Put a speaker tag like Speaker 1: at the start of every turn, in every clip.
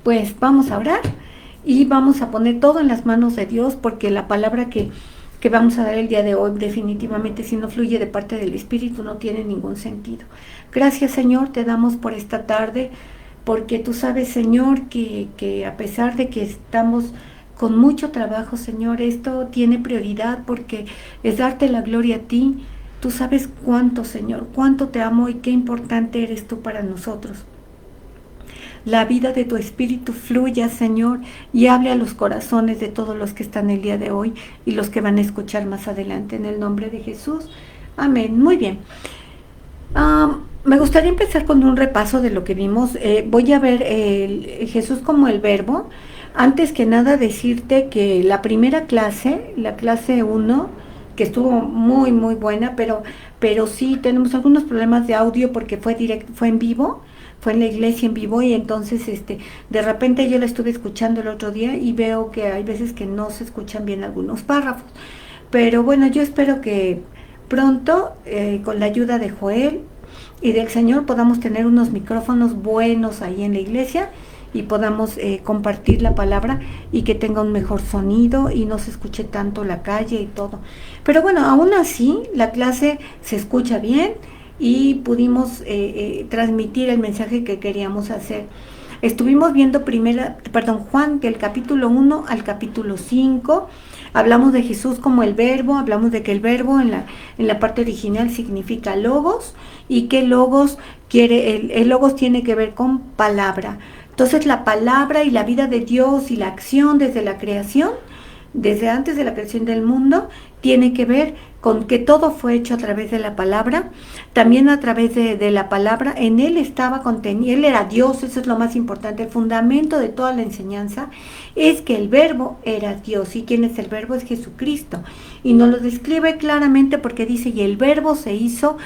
Speaker 1: Pues vamos a orar y vamos a poner todo en las manos de Dios, porque la palabra que vamos a dar el día de hoy definitivamente, si no fluye de parte del Espíritu, no tiene ningún sentido. Gracias, Señor, te damos por esta tarde, porque tú sabes, Señor, que a pesar de que estamos con mucho trabajo, Señor, esto tiene prioridad porque es darte la gloria a ti. Tú sabes cuánto, Señor, cuánto te amo y qué importante eres tú para nosotros. La vida de tu Espíritu fluya, Señor, y hable a los corazones de todos los que están el día de hoy y los que van a escuchar más adelante, en el nombre de Jesús. Amén. Muy bien. Me gustaría empezar con un repaso de lo que vimos. Voy a ver Jesús como el verbo. Antes que nada decirte que la primera clase, la clase 1, que estuvo muy muy buena, pero sí tenemos algunos problemas de audio porque fue en vivo, fue en la iglesia en vivo, y entonces de repente yo la estuve escuchando el otro día y veo que hay veces que no se escuchan bien algunos párrafos. Pero bueno, yo espero que pronto, con la ayuda de Joel y del Señor, podamos tener unos micrófonos buenos ahí en la iglesia y podamos compartir la palabra y que tenga un mejor sonido y no se escuche tanto la calle y todo. Pero bueno, aún así la clase se escucha bien y pudimos transmitir el mensaje que queríamos hacer. Estuvimos viendo Juan, del capítulo 1 al capítulo 5. Hablamos de Jesús como el verbo, hablamos de que el verbo en la parte original significa logos, y que logos el logos tiene que ver con palabra. Entonces la palabra y la vida de Dios y la acción desde la creación, desde antes de la creación del mundo, tiene que ver con que todo fue hecho a través de la palabra. También a través de la palabra, en Él estaba contenido, Él era Dios. Eso es lo más importante. El fundamento de toda la enseñanza es que el verbo era Dios. ¿Y quién es el verbo? Es Jesucristo. Y nos lo describe claramente porque dice, y el verbo se hizo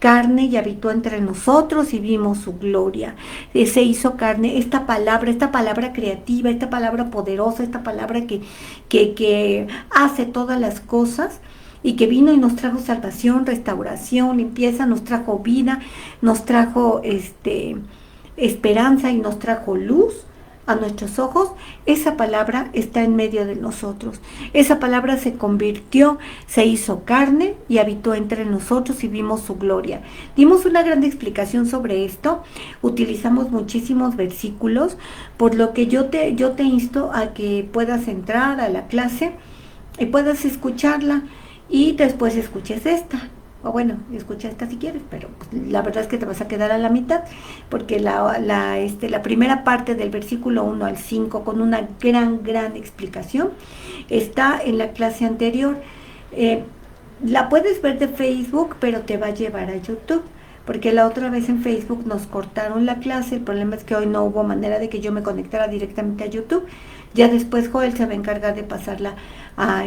Speaker 1: carne y habitó entre nosotros y vimos su gloria. Se hizo carne. Esta palabra creativa, esta palabra poderosa, esta palabra que hace todas las cosas, y que vino y nos trajo salvación, restauración, limpieza, nos trajo vida, nos trajo esperanza y nos trajo luz a nuestros ojos. Esa palabra está en medio de nosotros. Esa palabra se convirtió, se hizo carne y habitó entre nosotros y vimos su gloria. Dimos una gran explicación sobre esto, utilizamos muchísimos versículos, por lo que yo te insto a que puedas entrar a la clase y puedas escucharla y después escuches esta. O bueno, escucha esta si quieres, pero pues, la verdad es que te vas a quedar a la mitad, porque la primera parte del versículo 1 al 5, con una gran explicación, está en la clase anterior. La puedes ver de Facebook, pero te va a llevar a YouTube, porque la otra vez en Facebook nos cortaron la clase. El problema es que hoy no hubo manera de que yo me conectara directamente a YouTube. Ya después Joel se va a encargar de pasarla a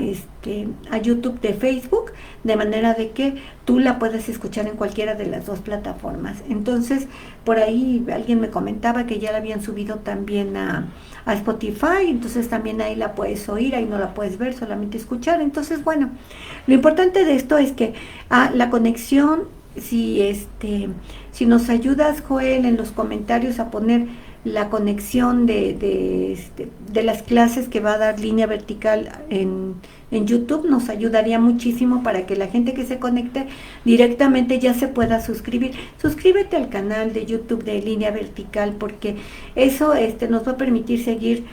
Speaker 1: YouTube de Facebook, de manera de que tú la puedas escuchar en cualquiera de las dos plataformas. Entonces, por ahí alguien me comentaba que ya la habían subido también a Spotify, entonces también ahí la puedes oír, ahí no la puedes ver, solamente escuchar. Entonces, bueno, lo importante de esto es que la conexión, si nos ayudas, Joel, en los comentarios a poner la conexión de las clases que va a dar Línea Vertical en YouTube, nos ayudaría muchísimo para que la gente que se conecte directamente ya se pueda suscribir. Suscríbete al canal de YouTube de Línea Vertical, porque eso nos va a permitir seguir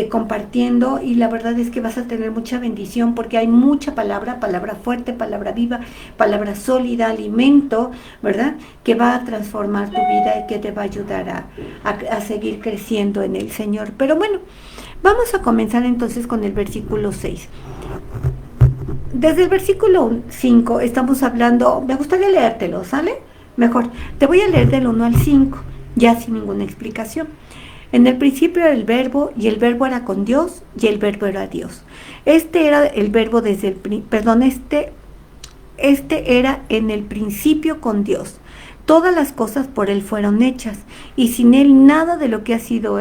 Speaker 1: compartiendo, y la verdad es que vas a tener mucha bendición, porque hay mucha palabra fuerte, palabra viva, palabra sólida, alimento, ¿verdad? Que va a transformar tu vida y que te va a ayudar a seguir creciendo en el Señor. Pero bueno, vamos a comenzar entonces con el versículo 6. Desde el versículo 5 estamos hablando, me gustaría leértelo, ¿sale? Mejor, te voy a leer del 1 al 5, ya sin ninguna explicación. En el principio era el verbo, y el verbo era con Dios, y el verbo era Dios. Este era el verbo era en el principio con Dios. Todas las cosas por Él fueron hechas, y sin Él nada de lo que ha sido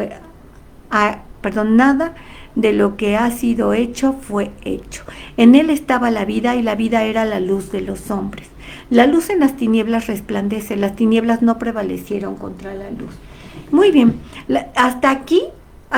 Speaker 1: hecho fue hecho. En Él estaba la vida, y la vida era la luz de los hombres. La luz en las tinieblas resplandece, las tinieblas no prevalecieron contra la luz. Muy bien, hasta aquí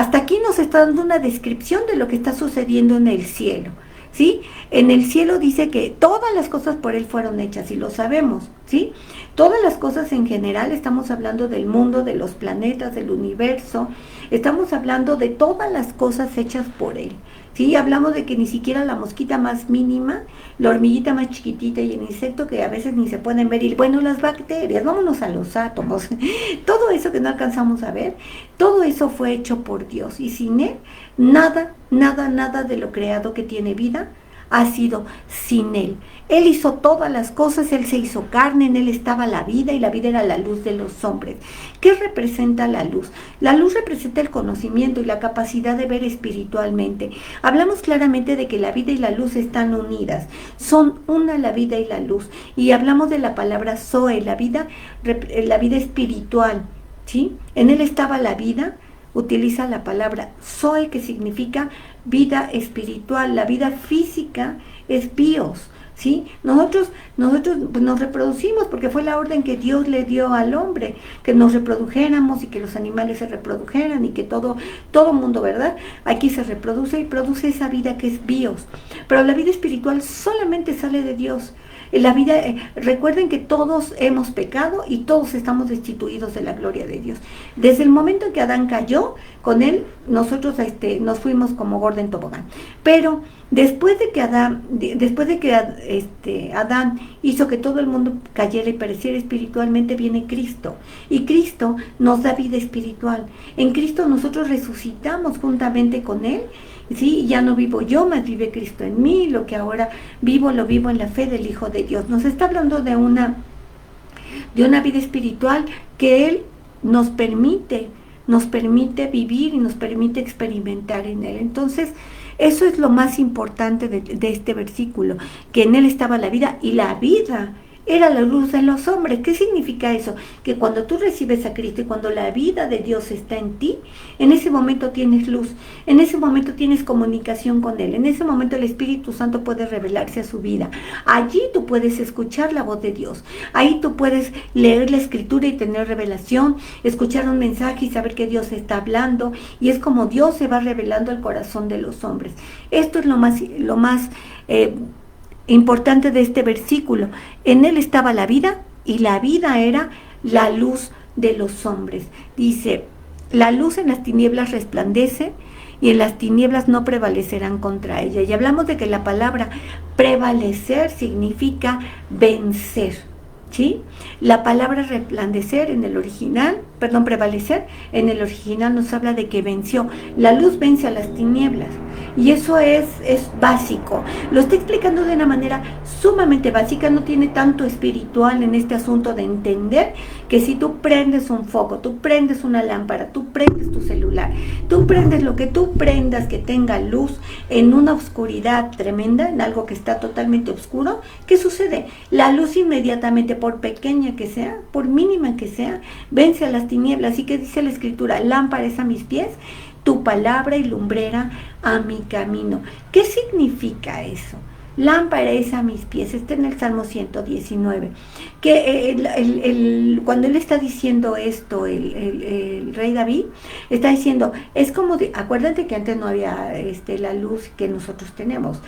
Speaker 1: Hasta aquí nos está dando una descripción de lo que está sucediendo en el cielo, ¿sí? En el cielo dice que todas las cosas por Él fueron hechas, y lo sabemos, ¿sí? Todas las cosas en general, estamos hablando del mundo, de los planetas, del universo, estamos hablando de todas las cosas hechas por Él, ¿sí? Hablamos de que ni siquiera la mosquita más mínima, la hormiguita más chiquitita y el insecto que a veces ni se pueden ver, y bueno, las bacterias, vámonos a los átomos, todo eso que no alcanzamos a ver, todo eso fue hecho por Dios, y sin Él, nada, nada, nada de lo creado que tiene vida ha sido sin Él. Él hizo todas las cosas, Él se hizo carne, en Él estaba la vida, y la vida era la luz de los hombres. ¿Qué representa la luz? La luz representa el conocimiento y la capacidad de ver espiritualmente. Hablamos claramente de que la vida y la luz están unidas, son una la vida y la luz, y hablamos de la palabra Zoe, la vida espiritual, ¿sí? En Él estaba la vida, utiliza la palabra Zoe, que significa vida espiritual. La vida física es bios, ¿sí? Nosotros pues, nos reproducimos porque fue la orden que Dios le dio al hombre, que nos reprodujéramos y que los animales se reprodujeran y que todo mundo, ¿verdad? Aquí se reproduce y produce esa vida que es bios. Pero la vida espiritual solamente sale de Dios. La vida, recuerden que todos hemos pecado y todos estamos destituidos de la gloria de Dios. Desde el momento en que Adán cayó, con él nosotros nos fuimos como gordo en tobogán. Pero después de que Adán hizo que todo el mundo cayera y pereciera espiritualmente, viene Cristo. Y Cristo nos da vida espiritual. En Cristo nosotros resucitamos juntamente con Él. Sí, ya no vivo yo, más vive Cristo en mí. Lo que ahora vivo, lo vivo en la fe del Hijo de Dios. Nos está hablando de una vida espiritual que Él nos permite vivir y nos permite experimentar en Él. Entonces, eso es lo más importante de este versículo, que en Él estaba la vida, y la vida era la luz de los hombres. ¿Qué significa eso? Que cuando tú recibes a Cristo y cuando la vida de Dios está en ti, en ese momento tienes luz, en ese momento tienes comunicación con Él, en ese momento el Espíritu Santo puede revelarse a su vida. Allí tú puedes escuchar la voz de Dios, ahí tú puedes leer la Escritura y tener revelación, escuchar un mensaje y saber que Dios está hablando, y es como Dios se va revelando al corazón de los hombres. Esto es lo más importante de este versículo. En Él estaba la vida, y la vida era la luz de los hombres. Dice, la luz en las tinieblas resplandece, y en las tinieblas no prevalecerán contra ella. Y hablamos de que la palabra prevalecer significa vencer, ¿sí? La palabra prevalecer en el original nos habla de que venció. La luz vence a las tinieblas, y eso es básico. Lo está explicando de una manera sumamente básica, no tiene tanto espiritual en este asunto de entender que si tú prendes un foco, tú prendes una lámpara, tú prendes tu celular, tú prendes lo que tú prendas que tenga luz en una oscuridad tremenda, en algo que está totalmente oscuro, ¿qué sucede? La luz inmediatamente, por pequeña que sea, por mínima que sea, vence a las tinieblas. ¿Y qué dice la Escritura? Lámpara es a mis pies, tu palabra y lumbrera a mi camino. ¿Qué significa eso? Lámpara es a mis pies. Está en el Salmo 119. Que cuando él está diciendo esto, el rey David está diciendo, es como, acuérdate que antes no había la luz que nosotros tenemos.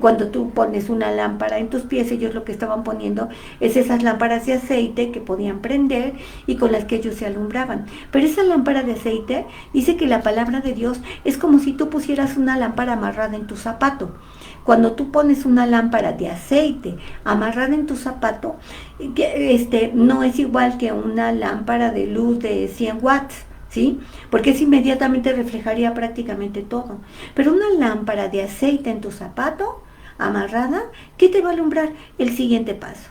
Speaker 1: Cuando tú pones una lámpara en tus pies, ellos lo que estaban poniendo es esas lámparas de aceite que podían prender y con las que ellos se alumbraban. Pero esa lámpara de aceite, dice que la palabra de Dios es como si tú pusieras una lámpara amarrada en tu zapato. Cuando tú pones una lámpara de aceite amarrada en tu zapato, no es igual que una lámpara de luz de 100 watts, ¿sí? Porque eso inmediatamente reflejaría prácticamente todo. Pero una lámpara de aceite en tu zapato, amarrada, ¿qué te va a alumbrar? El siguiente paso.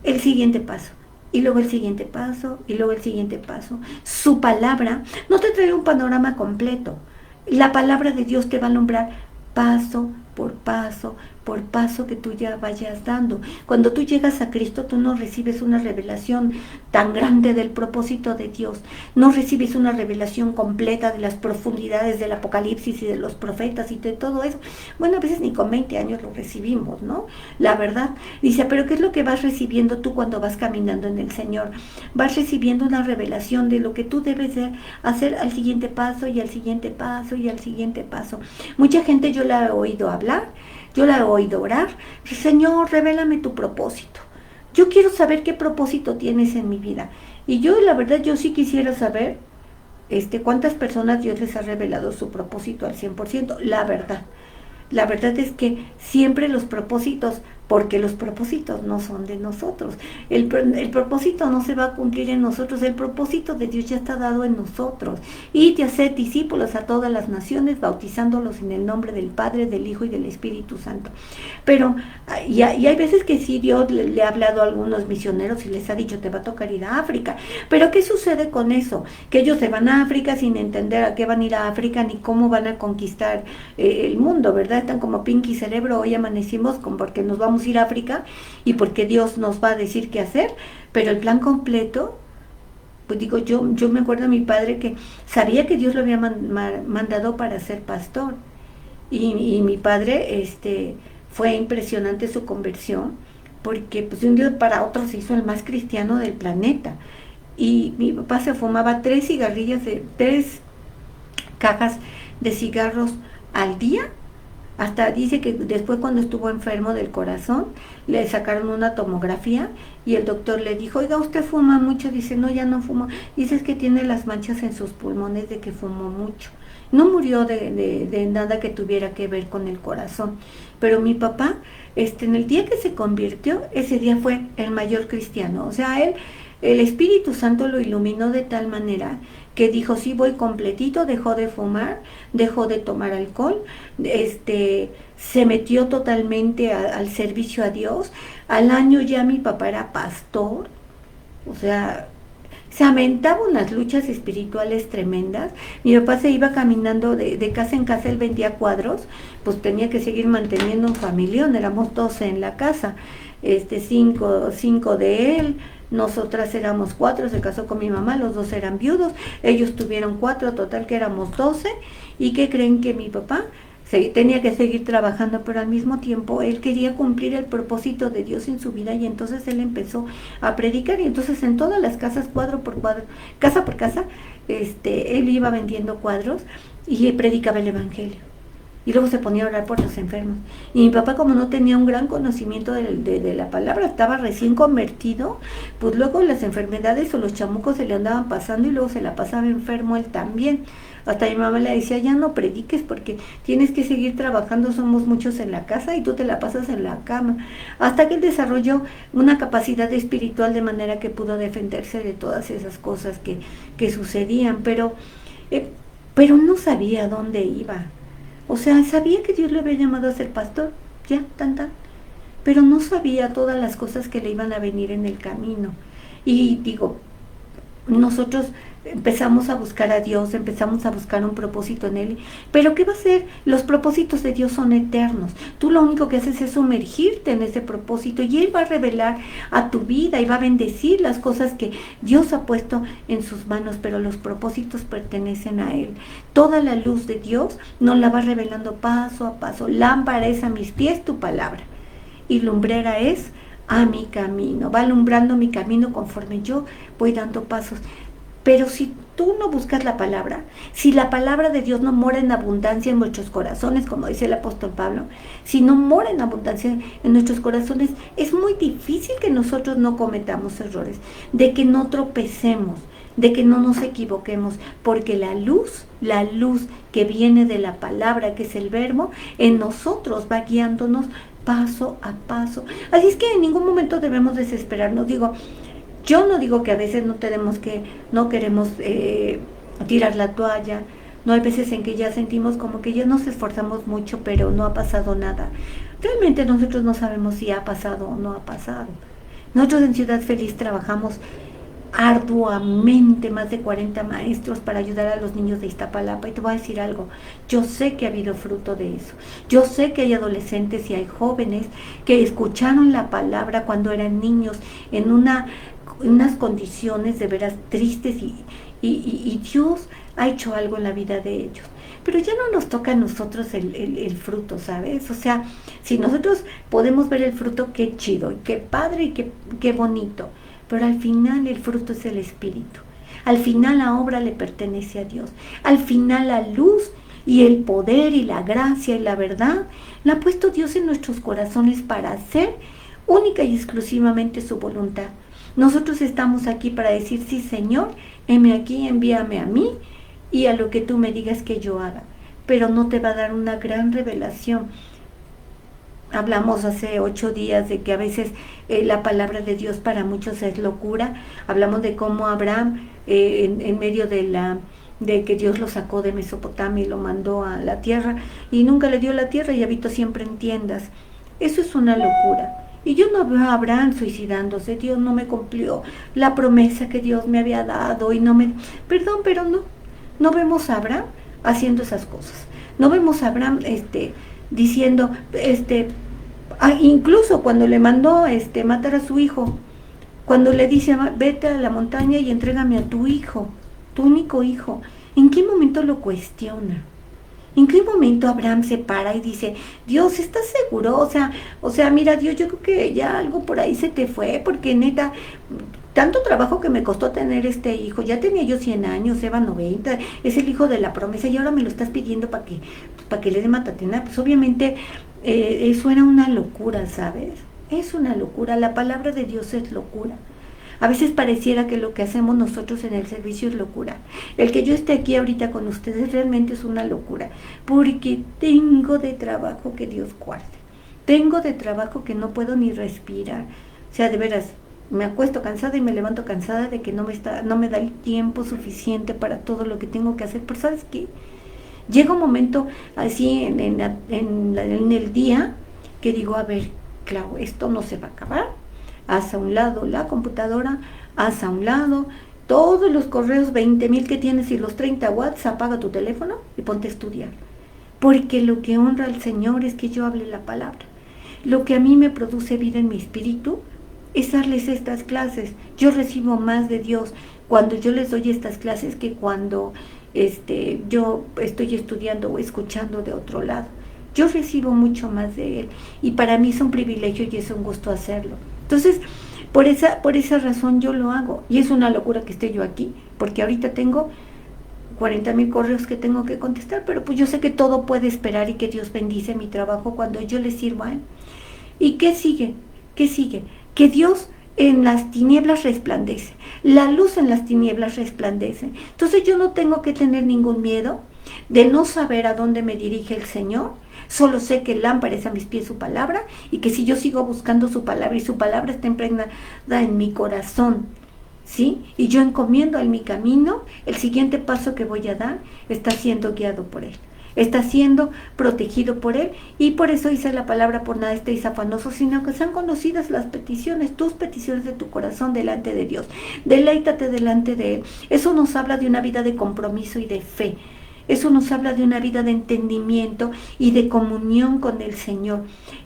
Speaker 1: El siguiente paso. Y luego el siguiente paso, y luego el siguiente paso. Su palabra no te trae un panorama completo. La palabra de Dios te va a alumbrar paso por paso que tú ya vayas dando. Cuando tú llegas a Cristo, tú no recibes una revelación tan grande del propósito de Dios, no recibes una revelación completa de las profundidades del Apocalipsis y de los profetas y de todo eso. Bueno, a veces ni con 20 años lo recibimos, ¿no? La verdad. Dice, pero ¿qué es lo que vas recibiendo tú cuando vas caminando en el Señor? Vas recibiendo una revelación de lo que tú debes de hacer al siguiente paso y al siguiente paso y al siguiente paso. Mucha gente yo la he oído hablar, yo la he oído orar. Señor, revélame tu propósito. Yo quiero saber qué propósito tienes en mi vida. Y yo, la verdad, yo sí quisiera saber cuántas personas Dios les ha revelado su propósito al 100%. La verdad es que siempre los propósitos, porque los propósitos no son de nosotros. El propósito no se va a cumplir en nosotros, el propósito de Dios ya está dado en nosotros. Y de hacer discípulos a todas las naciones, bautizándolos en el nombre del Padre, del Hijo y del Espíritu Santo. Pero, y hay veces que sí Dios le ha hablado a algunos misioneros y les ha dicho, te va a tocar ir a África. Pero ¿qué sucede con eso? Que ellos se van a África sin entender a qué van a ir a África ni cómo van a conquistar el mundo, ¿verdad? Están como Pinky Cerebro, hoy amanecimos porque nos vamos a ir a África y porque Dios nos va a decir qué hacer, pero el plan completo, pues digo, yo me acuerdo de mi padre que sabía que Dios lo había mandado para ser pastor, y mi padre, fue impresionante su conversión, porque pues de un día para otro se hizo el más cristiano del planeta, y mi papá se fumaba 3 cajas de cigarros al día. Hasta dice que después, cuando estuvo enfermo del corazón, le sacaron una tomografía y el doctor le dijo, oiga, ¿usted fuma mucho? Dice, no, ya no fumo. Dice, es que tiene las manchas en sus pulmones de que fumó mucho. No murió de nada que tuviera que ver con el corazón. Pero mi papá, en el día que se convirtió, ese día fue el mayor cristiano. O sea, el Espíritu Santo lo iluminó de tal manera que dijo, sí, voy completito, dejó de fumar, dejó de tomar alcohol, se metió totalmente al servicio a Dios. Al año ya mi papá era pastor, o sea, se aventaba unas luchas espirituales tremendas. Mi papá se iba caminando de casa en casa, él vendía cuadros, pues tenía que seguir manteniendo un familión, éramos 12 en la casa, 5 de él, nosotras éramos 4, se casó con mi mamá, los 2 eran viudos, ellos tuvieron 4, total que éramos 12, y ¿qué creen? Que mi papá tenía que seguir trabajando, pero al mismo tiempo él quería cumplir el propósito de Dios en su vida, y entonces él empezó a predicar, y entonces en todas las casas, cuadro por cuadro, casa por casa, él iba vendiendo cuadros y predicaba el evangelio. Y luego se ponía a orar por los enfermos. Y mi papá, como no tenía un gran conocimiento de la palabra, estaba recién convertido, pues luego las enfermedades o los chamucos se le andaban pasando, y luego se la pasaba enfermo él también. Hasta mi mamá le decía, ya no prediques porque tienes que seguir trabajando, somos muchos en la casa y tú te la pasas en la cama. Hasta que él desarrolló una capacidad espiritual de manera que pudo defenderse de todas esas cosas que sucedían, pero no sabía dónde iba. O sea, sabía que Dios le había llamado a ser pastor, ya, pero no sabía todas las cosas que le iban a venir en el camino. Y digo, nosotros empezamos a buscar a Dios, empezamos a buscar un propósito en Él, pero ¿qué va a ser? Los propósitos de Dios son eternos. Tú lo único que haces es sumergirte en ese propósito, y Él va a revelar a tu vida y va a bendecir las cosas que Dios ha puesto en sus manos, pero los propósitos pertenecen a Él. Toda la luz de Dios nos la va revelando paso a paso. Lámpara es a mis pies tu palabra, y lumbrera es a mi camino. Va alumbrando mi camino conforme yo voy dando pasos. Pero si tú no buscas la palabra, si la palabra de Dios no mora en abundancia en nuestros corazones, como dice el apóstol Pablo, si no mora en abundancia en nuestros corazones, es muy difícil que nosotros no cometamos errores, de que no tropecemos, de que no nos equivoquemos, porque la luz que viene de la palabra, que es el verbo, en nosotros va guiándonos paso a paso. Así es que en ningún momento debemos desesperarnos. Yo no digo que a veces no queremos tirar la toalla. No, hay veces en que ya sentimos como que ya nos esforzamos mucho, pero no ha pasado nada. Realmente nosotros no sabemos si ha pasado o no ha pasado. Nosotros en Ciudad Feliz trabajamos arduamente más de 40 maestros para ayudar a los niños de Iztapalapa, y te voy a decir algo, yo sé que ha habido fruto de eso, yo sé que hay adolescentes y hay jóvenes que escucharon la palabra cuando eran niños en unas condiciones de veras tristes y Dios ha hecho algo en la vida de ellos. Pero ya no nos toca a nosotros el fruto, ¿sabes? O sea, si nosotros podemos ver el fruto, qué chido, y qué padre y qué bonito. Pero al final el fruto es el Espíritu. Al final la obra le pertenece a Dios. Al final la luz y el poder y la gracia y la verdad la ha puesto Dios en nuestros corazones para hacer única y exclusivamente su voluntad. Nosotros estamos aquí para decir, sí Señor, heme aquí, envíame a mí y a lo que tú me digas que yo haga. Pero no te va a dar una gran revelación. Hablamos hace 8 días de que a veces la palabra de Dios para muchos es locura. Hablamos de cómo Abraham, en medio de que Dios lo sacó de Mesopotamia y lo mandó a la tierra, y nunca le dio la tierra y habitó siempre en tiendas. Eso es una locura. Y yo no veo a Abraham suicidándose. Dios no me cumplió la promesa que Dios me había dado y no me... Perdón, pero no vemos a Abraham haciendo esas cosas. No vemos a Abraham diciendo, incluso cuando le mandó matar a su hijo, cuando le dice, vete a la montaña y entrégame a tu hijo, tu único hijo, ¿en qué momento lo cuestiona? ¿En qué momento Abraham se para y dice, Dios, ¿estás seguro? O sea, mira, Dios, yo creo que ya algo por ahí se te fue, porque neta, tanto trabajo que me costó tener este hijo, ya tenía yo 100 años, Eva 90, es el hijo de la promesa, y ahora me lo estás pidiendo para que le dé matatena. Pues obviamente eso era una locura, ¿sabes? Es una locura, la palabra de Dios es locura. A veces pareciera que lo que hacemos nosotros en el servicio es locura. El que yo esté aquí ahorita con ustedes realmente es una locura, porque tengo de trabajo que Dios guarde. Tengo de trabajo que no puedo ni respirar. O sea, de veras, me acuesto cansada y me levanto cansada de que no me da el tiempo suficiente para todo lo que tengo que hacer. Pero ¿sabes qué? Llega un momento así en el día que digo, a ver, Clau, esto no se va a acabar. Haz a un lado la computadora, haz a un lado todos los correos 20,000 que tienes y los 30 watts, apaga tu teléfono y ponte a estudiar. Porque lo que honra al Señor es que yo hable la palabra. Lo que a mí me produce vida en mi espíritu es darles estas clases. Yo recibo más de Dios cuando yo les doy estas clases que cuando yo estoy estudiando o escuchando de otro lado. Yo recibo mucho más de Él y para mí es un privilegio y es un gusto hacerlo. Entonces, por esa razón yo lo hago. Y es una locura que esté yo aquí, porque ahorita tengo 40,000 correos que tengo que contestar, pero pues yo sé que todo puede esperar y que Dios bendice mi trabajo cuando yo le sirvo a Él. ¿Y qué sigue? ¿Qué sigue? Que Dios en las tinieblas resplandece. La luz en las tinieblas resplandece. Entonces yo no tengo que tener ningún miedo de no saber a dónde me dirige el Señor. Solo sé que lámpara es a mis pies su palabra y que si yo sigo buscando su palabra y su palabra está impregnada en mi corazón, ¿sí? Y yo encomiendo en mi camino, el siguiente paso que voy a dar está siendo guiado por Él, está siendo protegido por Él, y por eso dice la palabra, por nada estéis afanosos, sino que sean conocidas las peticiones, tus peticiones de tu corazón delante de Dios. Deleítate delante de Él. Eso nos habla de una vida de compromiso y de fe. Eso nos habla de una vida de entendimiento y de comunión con el Señor.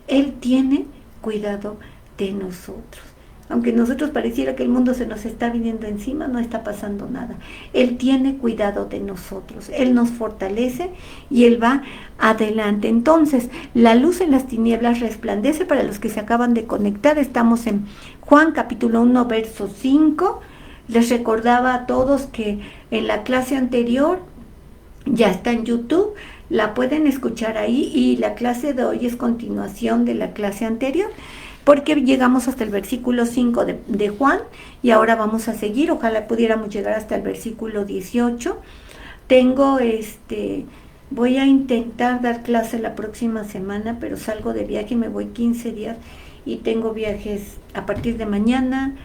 Speaker 1: Él tiene cuidado de nosotros. Aunque nosotros pareciera que el mundo se nos está viniendo encima, no está pasando nada. Él tiene cuidado de nosotros. Él nos fortalece y Él va adelante. Entonces, la luz en las tinieblas resplandece. Para los que se acaban de conectar, estamos en Juan capítulo 1, verso 5. Les recordaba a todos que en la clase anterior ya está en YouTube, la pueden escuchar ahí, y la clase de hoy es continuación de la clase anterior, porque llegamos hasta el versículo 5 de Juan, y ahora vamos a seguir. Ojalá pudiéramos llegar hasta el versículo 18. Voy a intentar dar clase la próxima semana, pero salgo de viaje, me voy 15 días, y tengo viajes a partir de mañana,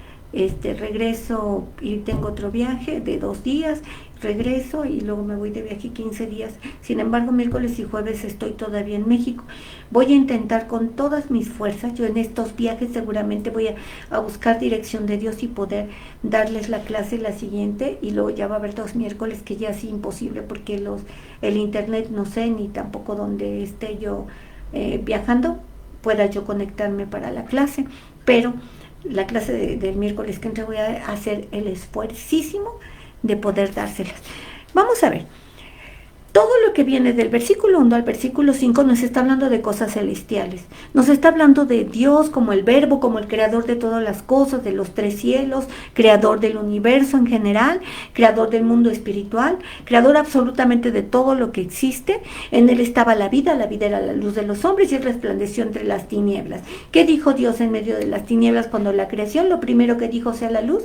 Speaker 1: regreso y tengo otro viaje de 2 días, regreso y luego me voy de viaje 15 días. Sin embargo, miércoles y jueves estoy todavía en México. Voy a intentar con todas mis fuerzas, yo en estos viajes seguramente voy a buscar dirección de Dios y poder darles la clase la siguiente, y luego ya va a haber 2 miércoles que ya es imposible porque el internet no sé, ni tampoco donde esté yo viajando pueda yo conectarme para la clase, pero la clase del miércoles que entra voy a hacer el esfuercísimo de poder dárselas. Vamos a ver, todo lo que viene del versículo 1 al versículo 5 nos está hablando de cosas celestiales, nos está hablando de Dios como el verbo, como el creador de todas las cosas, de los 3 cielos, creador del universo en general, creador del mundo espiritual, creador absolutamente de todo lo que existe. En él estaba la vida era la luz de los hombres y él resplandeció entre las tinieblas. ¿Qué dijo Dios en medio de las tinieblas cuando la creación? Lo primero que dijo: sea la luz,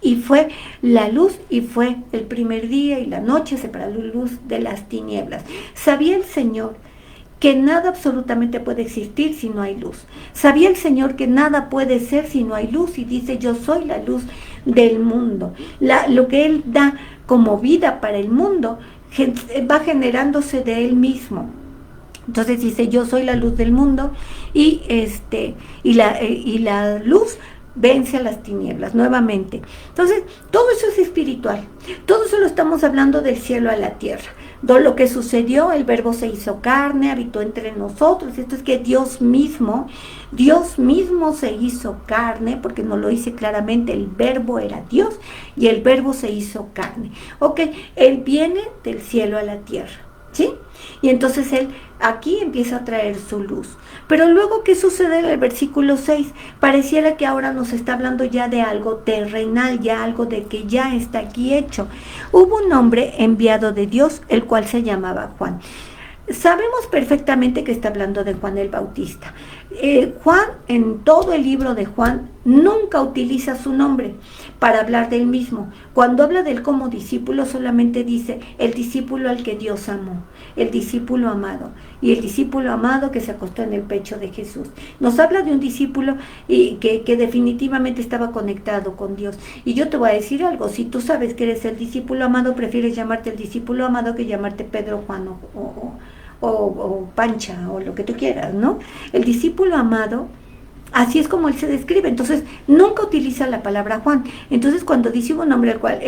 Speaker 1: y fue la luz, y fue el primer día y la noche, separó la luz de las tinieblas. Sabía el Señor que nada absolutamente puede existir si no hay luz. Sabía el Señor que nada puede ser si no hay luz, y dice: yo soy la luz del mundo. Lo que Él da como vida para el mundo va generándose de Él mismo. Entonces dice: yo soy la luz del mundo, y la luz vence a las tinieblas nuevamente. Entonces, todo eso es espiritual. Todo eso lo estamos hablando del cielo a la tierra. Todo lo que sucedió, el verbo se hizo carne, habitó entre nosotros. Esto es que Dios mismo se hizo carne, porque nos lo dice claramente, el verbo era Dios y el verbo se hizo carne. Ok, Él viene del cielo a la tierra, ¿sí? Y entonces Él aquí empieza a traer su luz. Pero luego, ¿qué sucede en el versículo 6? Pareciera que ahora nos está hablando ya de algo terrenal, ya algo de que ya está aquí hecho. Hubo un hombre enviado de Dios, el cual se llamaba Juan. Sabemos perfectamente que está hablando de Juan el Bautista. Juan, en todo el libro de Juan, nunca utiliza su nombre para hablar del mismo. Cuando habla de él como discípulo, solamente dice: el discípulo al que Dios amó, el discípulo amado, y el discípulo amado que se acostó en el pecho de Jesús. Nos habla de un discípulo que definitivamente estaba conectado con Dios. Y yo te voy a decir algo: si tú sabes que eres el discípulo amado, prefieres llamarte el discípulo amado que llamarte Pedro, Juan o Pancha, o lo que tú quieras, ¿no? El discípulo amado, así es como él se describe. Entonces, nunca utiliza la palabra Juan. Entonces, cuando dice un hombre al cual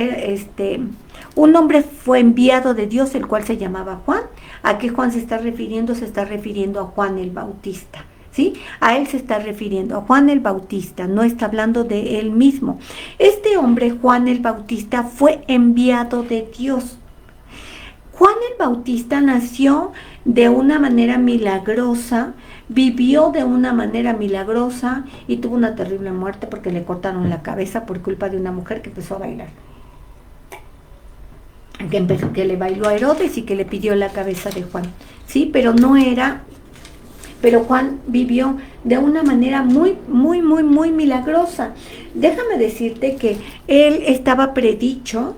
Speaker 1: un hombre fue enviado de Dios, el cual se llamaba Juan, ¿a qué Juan se está refiriendo? Se está refiriendo a Juan el Bautista, ¿sí? A él se está refiriendo, a Juan el Bautista, no está hablando de él mismo. Este hombre, Juan el Bautista, fue enviado de Dios. Juan el Bautista nació de una manera milagrosa, vivió de una manera milagrosa y tuvo una terrible muerte porque le cortaron la cabeza por culpa de una mujer que empezó a bailar. Que le bailó a Herodes y que le pidió la cabeza de Juan, ¿sí? Pero Juan vivió de una manera muy, muy, muy, muy milagrosa. Déjame decirte que él estaba predicho.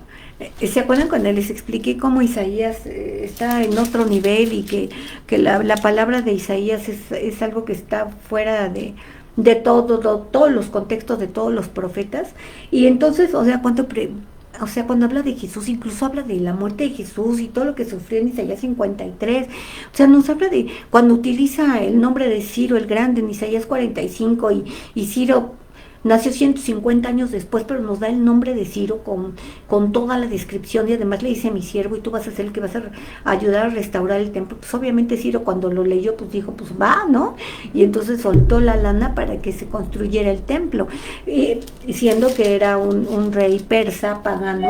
Speaker 1: ¿Se acuerdan cuando les expliqué cómo Isaías está en otro nivel y que la palabra de Isaías es algo que está fuera de todos los contextos de todos los profetas? Y entonces, cuando habla de Jesús, incluso habla de la muerte de Jesús y todo lo que sufrió en Isaías 53. O sea, nos habla de cuando utiliza el nombre de Ciro el Grande en Isaías 45 y Ciro nació 150 años después, pero nos da el nombre de Ciro con toda la descripción, y además le dice: mi siervo, y tú vas a ser el que vas a ayudar a restaurar el templo. Pues obviamente Ciro, cuando lo leyó, pues dijo: pues va, ¿no? Y entonces soltó la lana para que se construyera el templo, siendo que era un rey persa pagano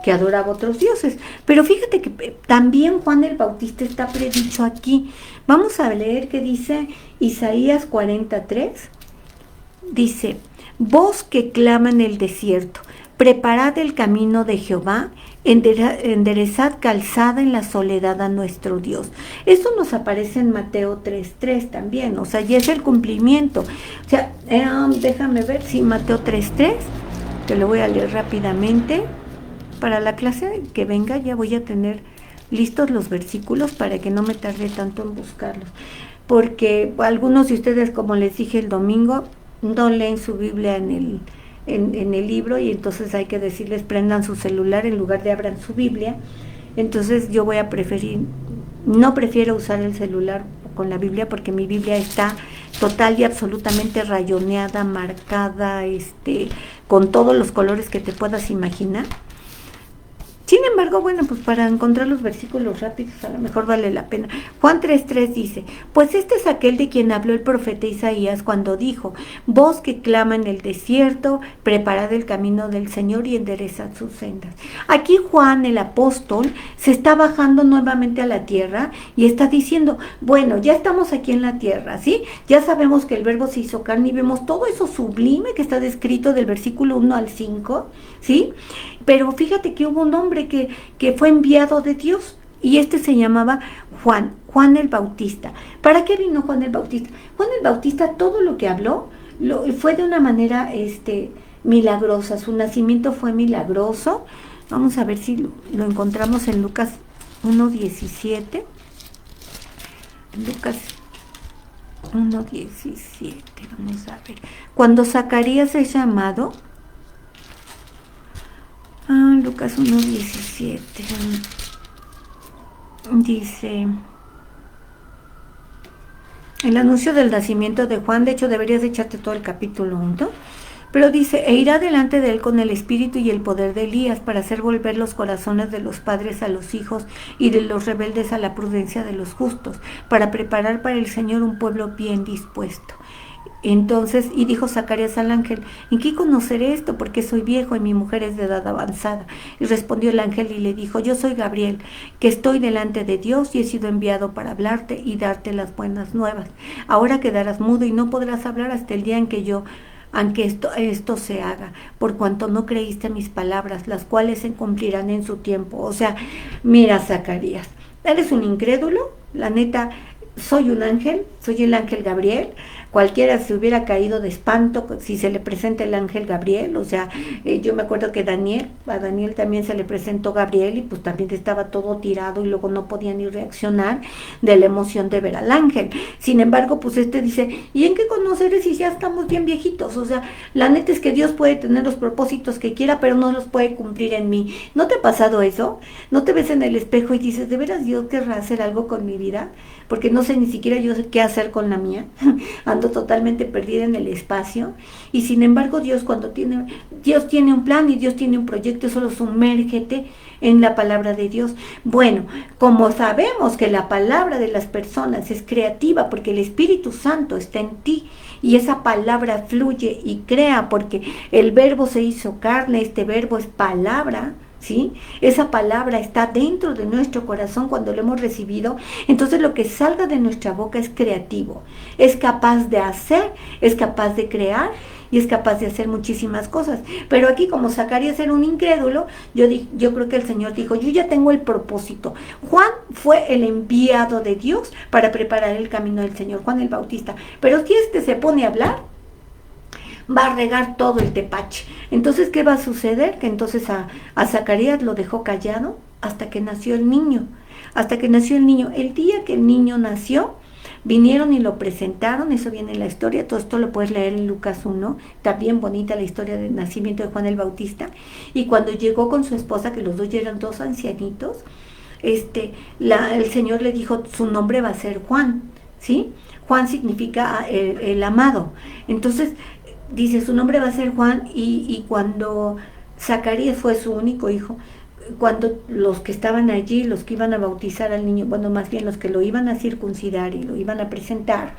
Speaker 1: que adoraba otros dioses. Pero fíjate que también Juan el Bautista está predicho aquí. Vamos a leer qué dice Isaías 43. Dice: voz que clama en el desierto, preparad el camino de Jehová, enderezad calzada en la soledad a nuestro Dios. Esto nos aparece en Mateo 3:3 también, o sea, ya es el cumplimiento. O sea, déjame ver si Mateo 3:3, que lo voy a leer rápidamente. Para la clase que venga ya voy a tener listos los versículos para que no me tarde tanto en buscarlos. Porque algunos de ustedes, como les dije el domingo, no leen su Biblia en en el libro, y entonces hay que decirles prendan su celular en lugar de abran su Biblia. Entonces yo voy a no prefiero usar el celular con la Biblia, porque mi Biblia está total y absolutamente rayoneada, marcada, con todos los colores que te puedas imaginar. Sin embargo, bueno, pues para encontrar los versículos rápidos a lo mejor vale la pena. Juan 3:3 dice, pues este es aquel de quien habló el profeta Isaías cuando dijo, voz que clama en el desierto, preparad el camino del Señor y enderezad sus sendas. Aquí Juan, el apóstol, se está bajando nuevamente a la tierra y está diciendo, bueno, ya estamos aquí en la tierra, ¿sí? Ya sabemos que el verbo se hizo carne y vemos todo eso sublime que está descrito del versículo 1 al 5, ¿sí? Pero fíjate que hubo un hombre que fue enviado de Dios, y se llamaba Juan el Bautista. ¿Para qué vino Juan el Bautista? Juan el Bautista, todo lo que habló fue de una manera milagrosa. Su nacimiento fue milagroso. Vamos a ver si lo encontramos en Lucas 1:17. Lucas 1:17, vamos a ver. Cuando Zacarías es llamado, Lucas 1:17, dice, el anuncio del nacimiento de Juan, de hecho deberías echarte todo el capítulo 1, pero dice, e irá delante de él con el espíritu y el poder de Elías para hacer volver los corazones de los padres a los hijos y de los rebeldes a la prudencia de los justos, para preparar para el Señor un pueblo bien dispuesto. Entonces, y dijo Zacarías al ángel, ¿en qué conoceré esto? Porque soy viejo y mi mujer es de edad avanzada. Y respondió el ángel y le dijo, yo soy Gabriel, que estoy delante de Dios y he sido enviado para hablarte y darte las buenas nuevas. Ahora quedarás mudo y no podrás hablar hasta el día en que aunque esto se haga, por cuanto no creíste mis palabras, las cuales se cumplirán en su tiempo. O sea, mira, Zacarías, eres un incrédulo, la neta, soy un ángel, soy el ángel Gabriel. Cualquiera se hubiera caído de espanto si se le presenta el ángel Gabriel. O sea, yo me acuerdo que a Daniel también se le presentó Gabriel y pues también estaba todo tirado y luego no podía ni reaccionar de la emoción de ver al ángel. Sin embargo, pues dice, ¿y en qué conoceré si ya estamos bien viejitos? O sea, la neta es que Dios puede tener los propósitos que quiera, pero no los puede cumplir en mí. ¿No te ha pasado eso? ¿No te ves en el espejo y dices, ¿de veras Dios querrá hacer algo con mi vida? Porque no sé ni siquiera yo qué hacer con la mía. Ando totalmente perdida en el espacio, y sin embargo Dios tiene un plan y Dios tiene un proyecto. Solo sumérgete en la palabra de Dios. Bueno, como sabemos que la palabra de las personas es creativa porque el Espíritu Santo está en ti, y esa palabra fluye y crea porque el verbo se hizo carne, este verbo es palabra, ¿sí? Esa palabra está dentro de nuestro corazón cuando lo hemos recibido. Entonces lo que salga de nuestra boca es creativo, es capaz de hacer, es capaz de crear y es capaz de hacer muchísimas cosas. Pero aquí, como Zacarías era un incrédulo, yo creo que el Señor dijo, yo ya tengo el propósito. Juan fue el enviado de Dios para preparar el camino del Señor, Juan el Bautista. Pero si se pone a hablar, va a regar todo el tepache. Entonces, ¿qué va a suceder? Que entonces a Zacarías lo dejó callado hasta que nació el niño. El día que el niño nació, vinieron y lo presentaron. Eso viene en la historia, todo esto lo puedes leer en Lucas 1, está bien bonita la historia del nacimiento de Juan el Bautista. Y cuando llegó con su esposa, que los dos ya eran dos ancianitos, el Señor le dijo, su nombre va a ser Juan, ¿sí? Juan significa el amado. Entonces, dice, su nombre va a ser Juan. Y cuando Zacarías fue su único hijo, cuando los que estaban allí, los que iban a bautizar al niño, bueno, más bien los que lo iban a circuncidar y lo iban a presentar,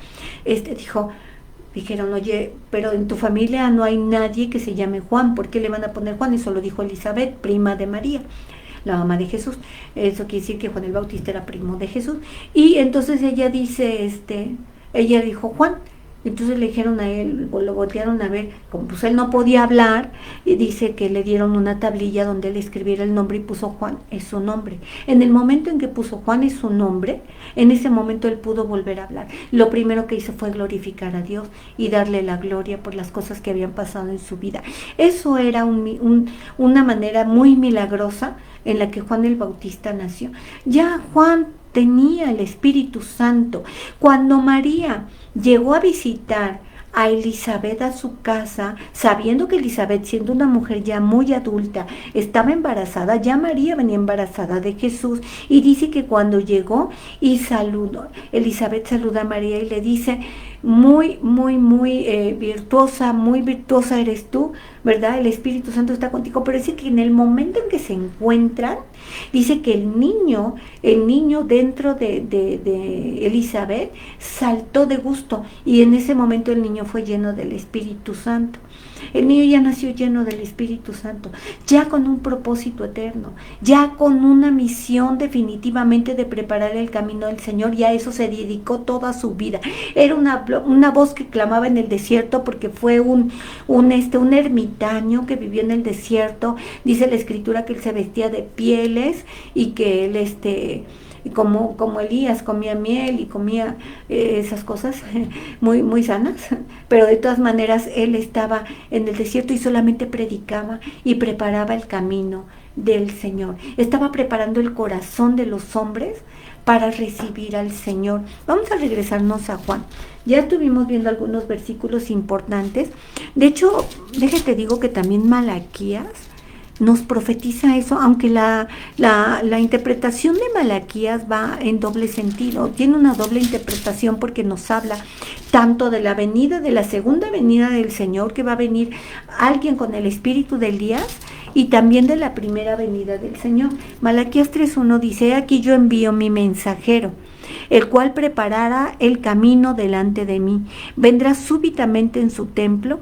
Speaker 1: dijeron, oye, pero en tu familia no hay nadie que se llame Juan, ¿por qué le van a poner Juan? Eso lo dijo Elizabeth, prima de María, la mamá de Jesús. Eso quiere decir que Juan el Bautista era primo de Jesús. Y entonces ella dijo Juan. Entonces le dijeron a él, lo voltearon a ver, como pues él no podía hablar, y dice que le dieron una tablilla donde él escribiera el nombre y puso Juan, es su nombre. En el momento en que puso Juan es su nombre, en ese momento él pudo volver a hablar. Lo primero que hizo fue glorificar a Dios y darle la gloria por las cosas que habían pasado en su vida. Eso era una manera muy milagrosa en la que Juan el Bautista nació. Ya Juan tenía el Espíritu Santo. Cuando María llegó a visitar a Elizabeth a su casa, sabiendo que Elizabeth, siendo una mujer ya muy adulta, estaba embarazada. Ya María venía embarazada de Jesús, y dice que cuando llegó y saludó, Elizabeth saluda a María y le dice: muy, muy, muy muy virtuosa eres tú, ¿verdad? El Espíritu Santo está contigo. Pero dice que en el momento en que se encuentran, dice que el niño dentro de Elizabeth saltó de gusto, y en ese momento el niño fue lleno del Espíritu Santo. El niño ya nació lleno del Espíritu Santo, ya con un propósito eterno, ya con una misión definitivamente de preparar el camino del Señor, y a eso se dedicó toda su vida. Era una voz que clamaba en el desierto, porque fue un ermitaño que vivió en el desierto. Dice la Escritura que él se vestía de pieles, y que él como Elías comía miel y comía esas cosas muy, muy sanas, pero de todas maneras él estaba en el desierto y solamente predicaba y preparaba el camino del Señor. Estaba preparando el corazón de los hombres para recibir al Señor. Vamos a regresarnos a Juan. Ya estuvimos viendo algunos versículos importantes. De hecho, déjate digo que también Malaquías nos profetiza eso, aunque la interpretación de Malaquías va en doble sentido, tiene una doble interpretación, porque nos habla tanto de la venida, de la segunda venida del Señor, que va a venir alguien con el espíritu de Elías, y también de la primera venida del Señor. Malaquías 3:1 dice: aquí yo envío mi mensajero, el cual preparará el camino delante de mí. Vendrá súbitamente en su templo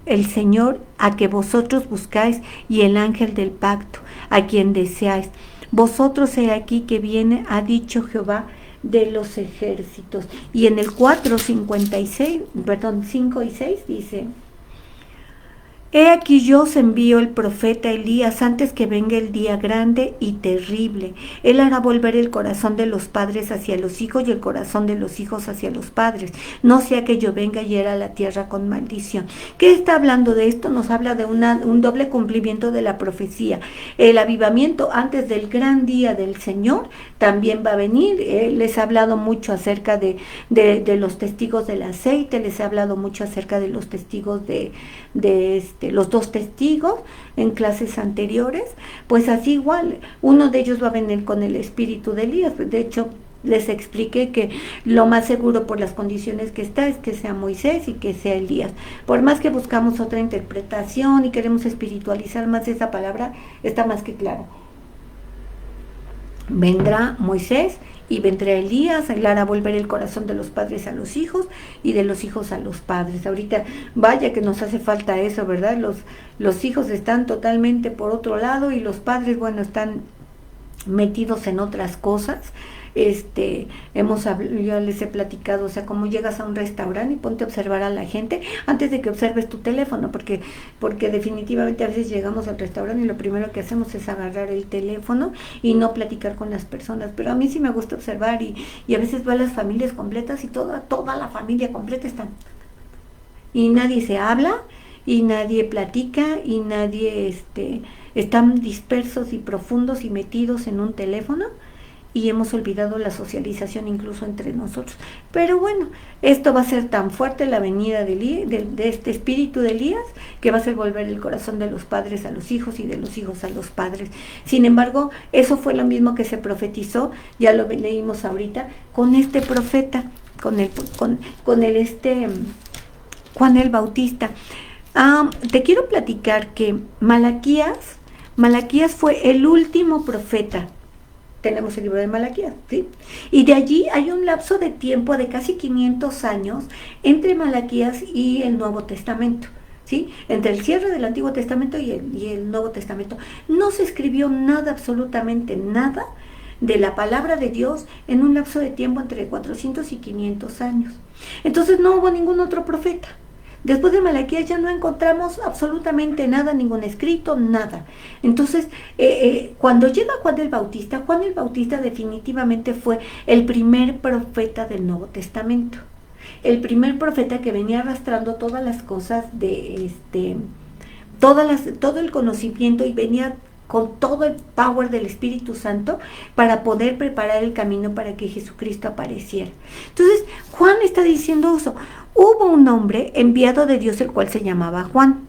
Speaker 1: el Señor a que vosotros buscáis, y el ángel del pacto a quien deseáis. Vosotros he aquí que viene, ha dicho Jehová de los ejércitos. Y en el 5 y 6 dice: he aquí yo os envío el profeta Elías antes que venga el día grande y terrible. Él hará volver el corazón de los padres hacia los hijos, y el corazón de los hijos hacia los padres, no sea que yo venga y hiera la tierra con maldición. ¿Qué está hablando de esto? Nos habla de un doble cumplimiento de la profecía. El avivamiento antes del gran día del Señor también va a venir. Les ha hablado mucho acerca de los testigos del aceite, les ha hablado mucho acerca de los testigos de los dos testigos en clases anteriores. Pues así igual, uno de ellos va a venir con el espíritu de Elías. De hecho, les expliqué que lo más seguro, por las condiciones que está, es que sea Moisés y que sea Elías. Por más que buscamos otra interpretación y queremos espiritualizar más esa palabra, está más que claro. Vendrá Moisés y vendrá Elías. Él hará volver el corazón de los padres a los hijos, y de los hijos a los padres. Ahorita, vaya que nos hace falta eso, ¿verdad? Los hijos están totalmente por otro lado, y los padres, bueno, están metidos en otras cosas. Yo les he platicado, o sea, como llegas a un restaurante y ponte a observar a la gente antes de que observes tu teléfono, porque definitivamente a veces llegamos al restaurante y lo primero que hacemos es agarrar el teléfono y no platicar con las personas. Pero a mí sí me gusta observar, y a veces veo a las familias completas, y toda la familia completa están, y nadie se habla, y nadie platica, y nadie están dispersos y profundos y metidos en un teléfono, y hemos olvidado la socialización incluso entre nosotros. Pero bueno, esto va a ser tan fuerte, la venida de este espíritu de Elías, que va a hacer volver el corazón de los padres a los hijos, y de los hijos a los padres. Sin embargo, eso fue lo mismo que se profetizó, ya lo leímos ahorita, con este profeta, con Juan el Bautista. Te quiero platicar que Malaquías fue el último profeta. Tenemos el libro de Malaquías, ¿sí? Y de allí hay un lapso de tiempo de casi 500 años entre Malaquías y el Nuevo Testamento, ¿sí? Entre el cierre del Antiguo Testamento y el Nuevo Testamento. No se escribió nada, absolutamente nada, de la palabra de Dios en un lapso de tiempo entre 400 y 500 años. Entonces no hubo ningún otro profeta. Después de Malaquías ya no encontramos absolutamente nada, ningún escrito, nada. Entonces, cuando llega Juan el Bautista definitivamente fue el primer profeta del Nuevo Testamento. El primer profeta que venía arrastrando todas las cosas todo el conocimiento, y venía con todo el power del Espíritu Santo para poder preparar el camino para que Jesucristo apareciera. Entonces, Juan está diciendo eso. Hubo un hombre enviado de Dios, el cual se llamaba Juan.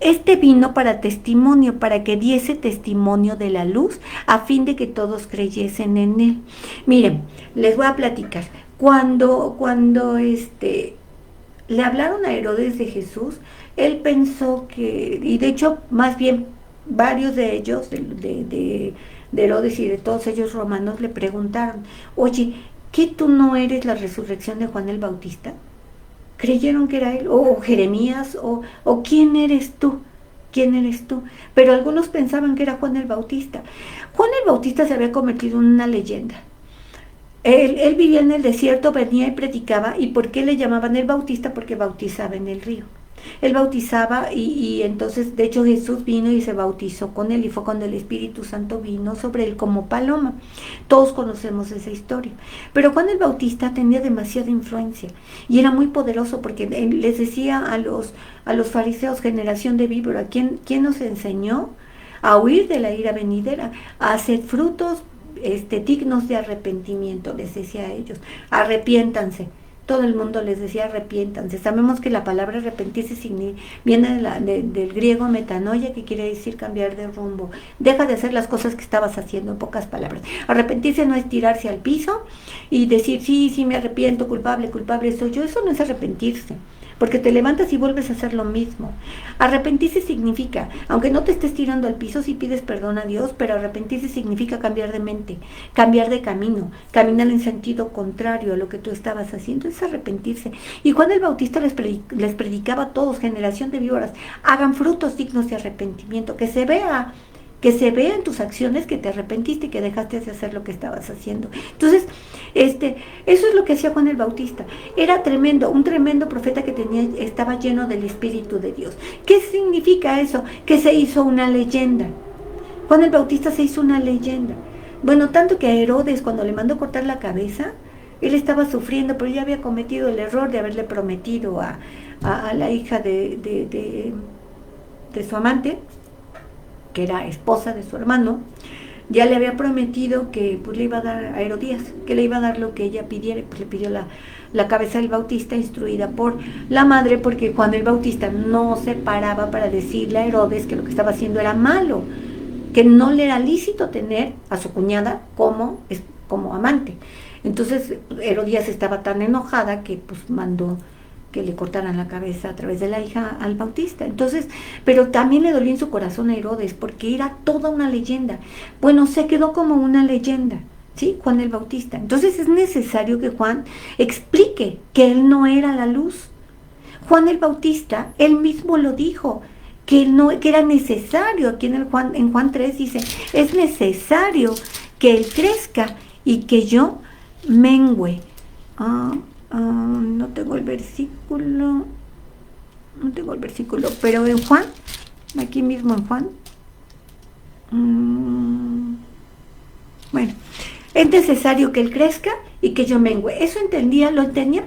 Speaker 1: Este vino para testimonio, para que diese testimonio de la luz, a fin de que todos creyesen en él. Miren, les voy a platicar. Cuando le hablaron a Herodes de Jesús, él pensó que, y de hecho, más bien, varios de ellos, de Herodes y de todos ellos romanos, le preguntaron, oye, ¿qué tú no eres la resurrección de Juan el Bautista? Creyeron que era él, o Jeremías, o ¿quién eres tú? ¿Quién eres tú? Pero algunos pensaban que era Juan el Bautista. Juan el Bautista se había convertido en una leyenda. Él vivía en el desierto, venía y predicaba. ¿Y por qué le llamaban el Bautista? Porque bautizaba en el río. Él bautizaba y entonces, de hecho, Jesús vino y se bautizó con él, y fue cuando el Espíritu Santo vino sobre él como paloma. Todos conocemos esa historia. Pero Juan el Bautista tenía demasiada influencia y era muy poderoso, porque les decía a los fariseos, generación de víbora, ¿quién nos enseñó a huir de la ira venidera, a hacer frutos dignos de arrepentimiento? Les decía a ellos, arrepiéntanse. Todo el mundo les decía arrepiéntanse. Sabemos que la palabra arrepentirse viene del griego metanoia, que quiere decir cambiar de rumbo. Deja de hacer las cosas que estabas haciendo, en pocas palabras. Arrepentirse no es tirarse al piso y decir, sí, me arrepiento, culpable soy yo. Eso no es arrepentirse, porque te levantas y vuelves a hacer lo mismo. Arrepentirse significa, aunque no te estés tirando al piso, sí pides perdón a Dios, pero arrepentirse significa cambiar de mente, cambiar de camino, caminar en sentido contrario a lo que tú estabas haciendo. Es arrepentirse. Y Juan el Bautista les predicaba a todos, generación de víboras, hagan frutos dignos de arrepentimiento, que se vea en tus acciones que te arrepentiste y que dejaste de hacer lo que estabas haciendo. Entonces, eso es lo que hacía Juan el Bautista. Era un tremendo profeta que estaba lleno del Espíritu de Dios. ¿Qué significa eso? Que se hizo una leyenda. Juan el Bautista se hizo una leyenda. Bueno, tanto que a Herodes, cuando le mandó cortar la cabeza, él estaba sufriendo, pero ya había cometido el error de haberle prometido a la hija de su amante, que era esposa de su hermano. Ya le había prometido que le iba a dar a Herodías, que le iba a dar lo que ella pidiera. Pues le pidió la cabeza del Bautista, instruida por la madre, porque Juan el Bautista no se paraba para decirle a Herodes que lo que estaba haciendo era malo, que no le era lícito tener a su cuñada como amante. Entonces Herodías estaba tan enojada que pues mandó que le cortaran la cabeza a través de la hija al Bautista. Entonces, pero también le dolió en su corazón a Herodes, porque era toda una leyenda. Bueno, se quedó como una leyenda, ¿sí? Juan el Bautista. Entonces es necesario que Juan explique que él no era la luz. Juan el Bautista, él mismo lo dijo, que era necesario. Aquí en Juan 3 dice, es necesario que él crezca y que yo mengüe. No tengo el versículo, pero en Juan, aquí mismo en Juan, bueno, es necesario que él crezca y que yo mengüe. Eso lo entendía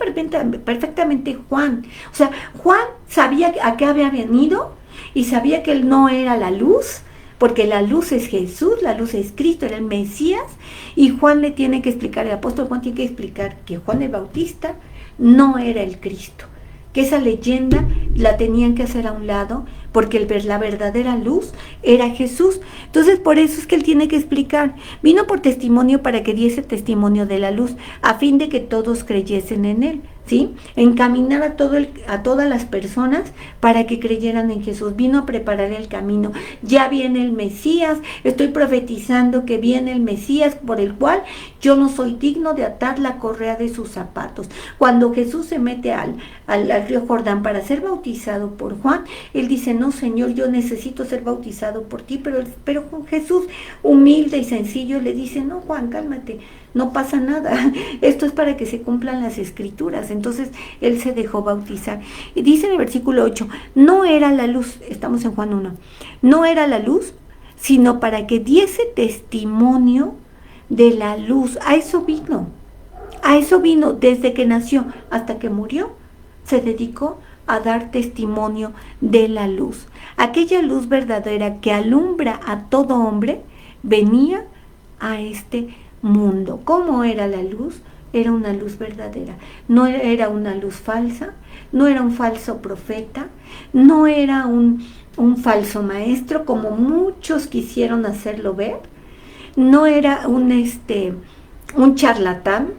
Speaker 1: perfectamente Juan. O sea, Juan sabía a qué había venido y sabía que él no era la luz, porque la luz es Jesús, la luz es Cristo, era el Mesías, y Juan le tiene que explicar, el apóstol Juan tiene que explicar que Juan el Bautista no era el Cristo, que esa leyenda la tenían que hacer a un lado, porque la verdadera luz era Jesús. Entonces, por eso es que él tiene que explicar, vino por testimonio para que diese testimonio de la luz, a fin de que todos creyesen en él, ¿sí? Encaminar a todas las personas para que creyeran en Jesús. Vino a preparar el camino. Ya viene el Mesías, estoy profetizando que viene el Mesías, por el cual yo no soy digno de atar la correa de sus zapatos. Cuando Jesús se mete al río Jordán para ser bautizado por Juan, él dice, no, Señor, yo necesito ser bautizado por ti, pero Jesús, humilde y sencillo, le dice, no, Juan, cálmate, no pasa nada, esto es para que se cumplan las escrituras. Entonces él se dejó bautizar. Y dice en el versículo 8, no era la luz, estamos en Juan 1, no era la luz, sino para que diese testimonio de la luz. A eso vino desde que nació hasta que murió. Se dedicó a dar testimonio de la luz. Aquella luz verdadera que alumbra a todo hombre venía a este mundo. ¿Cómo era la luz? Era una luz verdadera. No era una luz falsa, no era un falso profeta, no era un falso maestro como muchos quisieron hacerlo ver, no era un charlatán,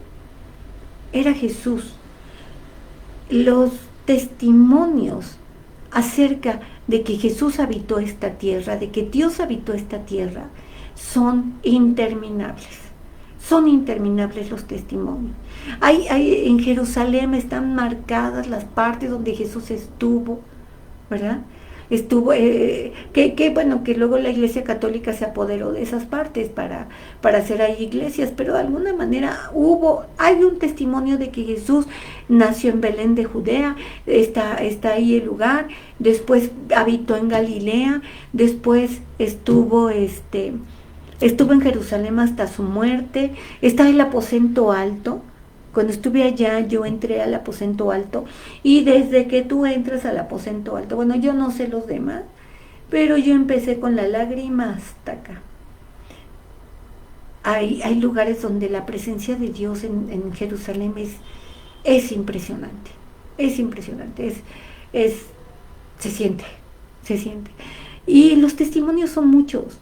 Speaker 1: era Jesús. Los testimonios acerca de que Jesús habitó esta tierra, de que Dios habitó esta tierra, son interminables. Son interminables los testimonios. En Jerusalén están marcadas las partes donde Jesús estuvo, ¿verdad? Estuvo, que luego la Iglesia Católica se apoderó de esas partes para hacer ahí iglesias, pero de alguna manera hay un testimonio de que Jesús nació en Belén de Judea, está ahí el lugar, después habitó en Galilea, después estuvo en Jerusalén hasta su muerte, está en el aposento alto. Cuando estuve allá, yo entré al aposento alto, y desde que tú entras al aposento alto, bueno, yo no sé los demás, pero yo empecé con la lágrima hasta acá. Hay lugares donde la presencia de Dios en Jerusalén es impresionante, se siente. Y los testimonios son muchos.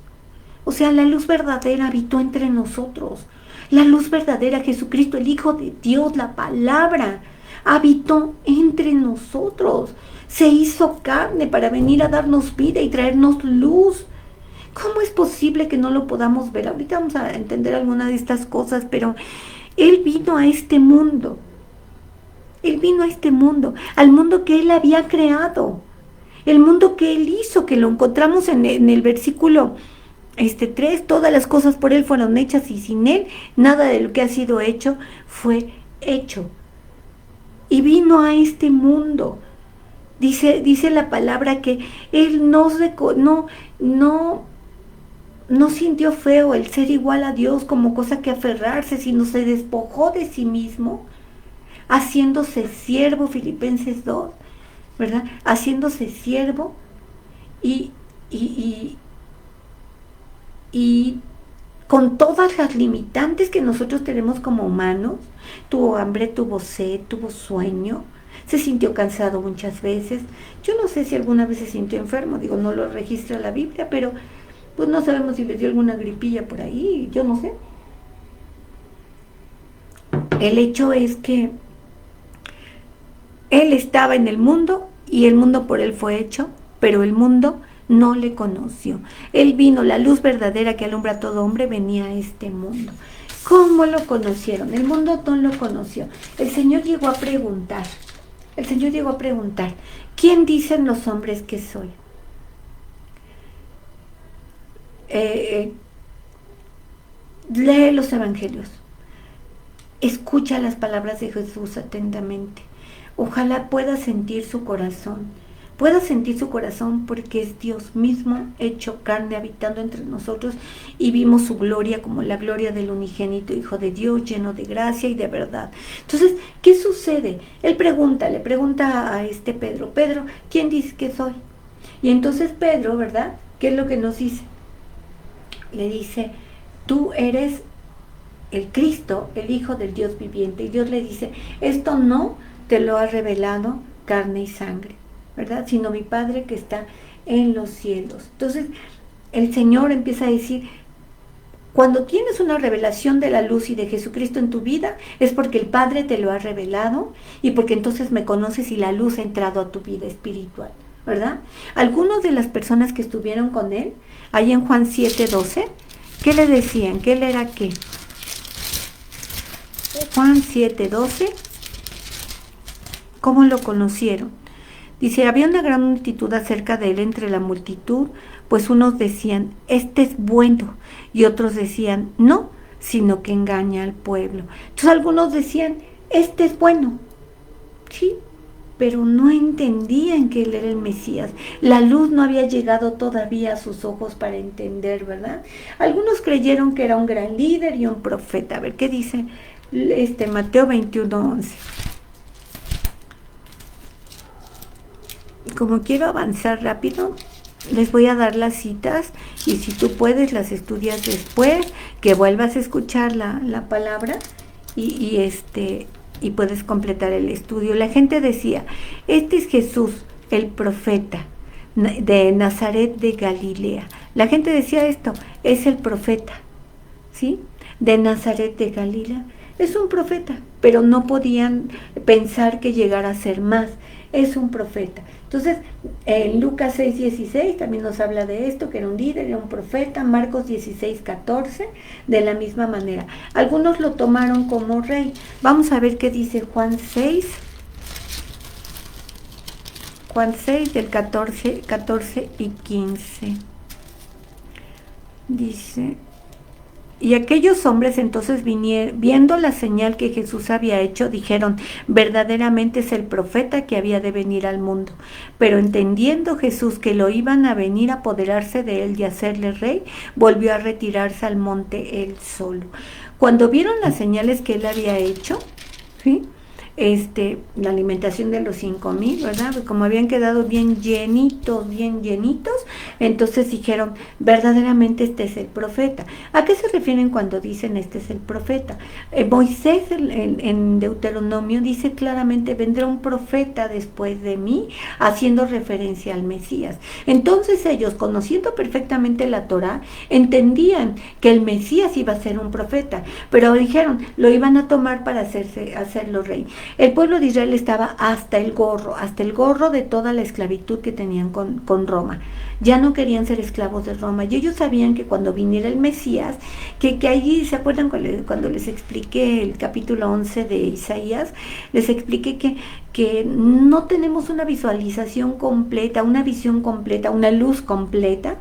Speaker 1: O sea, la luz verdadera habitó entre nosotros. La luz verdadera, Jesucristo, el Hijo de Dios, la palabra, habitó entre nosotros. Se hizo carne para venir a darnos vida y traernos luz. ¿Cómo es posible que no lo podamos ver? Ahorita vamos a entender alguna de estas cosas, pero Él vino a este mundo. Él vino a este mundo, al mundo que Él había creado. El mundo que Él hizo, que lo encontramos en el versículo 3, todas las cosas por Él fueron hechas y sin Él nada de lo que ha sido hecho fue hecho. Y vino a este mundo. Dice la palabra que Él no sintió feo el ser igual a Dios como cosa que aferrarse, sino se despojó de sí mismo, haciéndose siervo, Filipenses 2, ¿verdad? Haciéndose siervo y con todas las limitantes que nosotros tenemos como humanos. Tuvo hambre, tuvo sed, tuvo sueño, se sintió cansado muchas veces. Yo no sé si alguna vez se sintió enfermo, no lo registra la Biblia, pero pues no sabemos si le dio alguna gripilla por ahí, yo no sé. El hecho es que Él estaba en el mundo y el mundo por Él fue hecho, pero el mundo no le conoció. Él vino, la luz verdadera que alumbra a todo hombre, venía a este mundo. ¿Cómo lo conocieron? El mundo no lo conoció. El Señor llegó a preguntar, ¿quién dicen los hombres que soy? Lee los evangelios, escucha las palabras de Jesús atentamente. Ojalá pueda sentir su corazón, porque es Dios mismo hecho carne habitando entre nosotros, y vimos su gloria como la gloria del unigénito Hijo de Dios, lleno de gracia y de verdad. Entonces, ¿qué sucede? Él le pregunta a Pedro, ¿quién dice que soy? Y entonces Pedro, ¿verdad? ¿Qué es lo que nos dice? Le dice, tú eres el Cristo, el Hijo del Dios viviente. Y Dios le dice, esto no te lo ha revelado carne y sangre, ¿verdad? Sino mi Padre que está en los cielos. Entonces, el Señor empieza a decir, cuando tienes una revelación de la luz y de Jesucristo en tu vida, es porque el Padre te lo ha revelado y porque entonces me conoces y la luz ha entrado a tu vida espiritual, ¿verdad? Algunos de las personas que estuvieron con Él, ahí en Juan 7:12, ¿qué le decían? ¿Que Él era qué? Juan 7:12, ¿cómo lo conocieron? Dice, había una gran multitud acerca de Él entre la multitud, pues unos decían, este es bueno, y otros decían, no, sino que engaña al pueblo. Entonces algunos decían, este es bueno, sí, pero no entendían que Él era el Mesías. La luz no había llegado todavía a sus ojos para entender, ¿verdad? Algunos creyeron que era un gran líder y un profeta. A ver, ¿qué dice Mateo 21:11? como quiero avanzar rápido, les voy a dar las citas y si tú puedes las estudias después, que vuelvas a escuchar la palabra y puedes completar el estudio. La gente decía, este es Jesús, el profeta de Nazaret de Galilea. La gente decía esto, es el profeta, ¿sí? De Nazaret de Galilea. Es un profeta, pero no podían pensar que llegara a ser más. Es un profeta. Entonces, en Lucas 6:16 también nos habla de esto, que era un líder, era un profeta. Marcos 16:14, de la misma manera. Algunos lo tomaron como rey. Vamos a ver qué dice Juan 6. Juan 6 del 14 y 15. Dice... Y aquellos hombres entonces vinieron, viendo la señal que Jesús había hecho, dijeron, verdaderamente es el profeta que había de venir al mundo. Pero entendiendo Jesús que lo iban a venir a apoderarse de él y hacerle rey, volvió a retirarse al monte él solo. Cuando vieron las señales que él había hecho, ¿sí?, la alimentación de los 5,000, ¿verdad? Pues como habían quedado bien llenitos, entonces dijeron, verdaderamente este es el profeta. ¿A qué se refieren cuando dicen este es el profeta? Moisés en Deuteronomio dice claramente, vendrá un profeta después de mí, haciendo referencia al Mesías. Entonces ellos, conociendo perfectamente la Torá, entendían que el Mesías iba a ser un profeta, pero dijeron, lo iban a tomar para hacerlo rey. El pueblo de Israel estaba hasta el gorro de toda la esclavitud que tenían con Roma. Ya no querían ser esclavos de Roma, y ellos sabían que cuando viniera el Mesías, que allí, ¿se acuerdan cuando les expliqué el capítulo 11 de Isaías? Les expliqué que no tenemos una visualización completa, una visión completa, una luz completa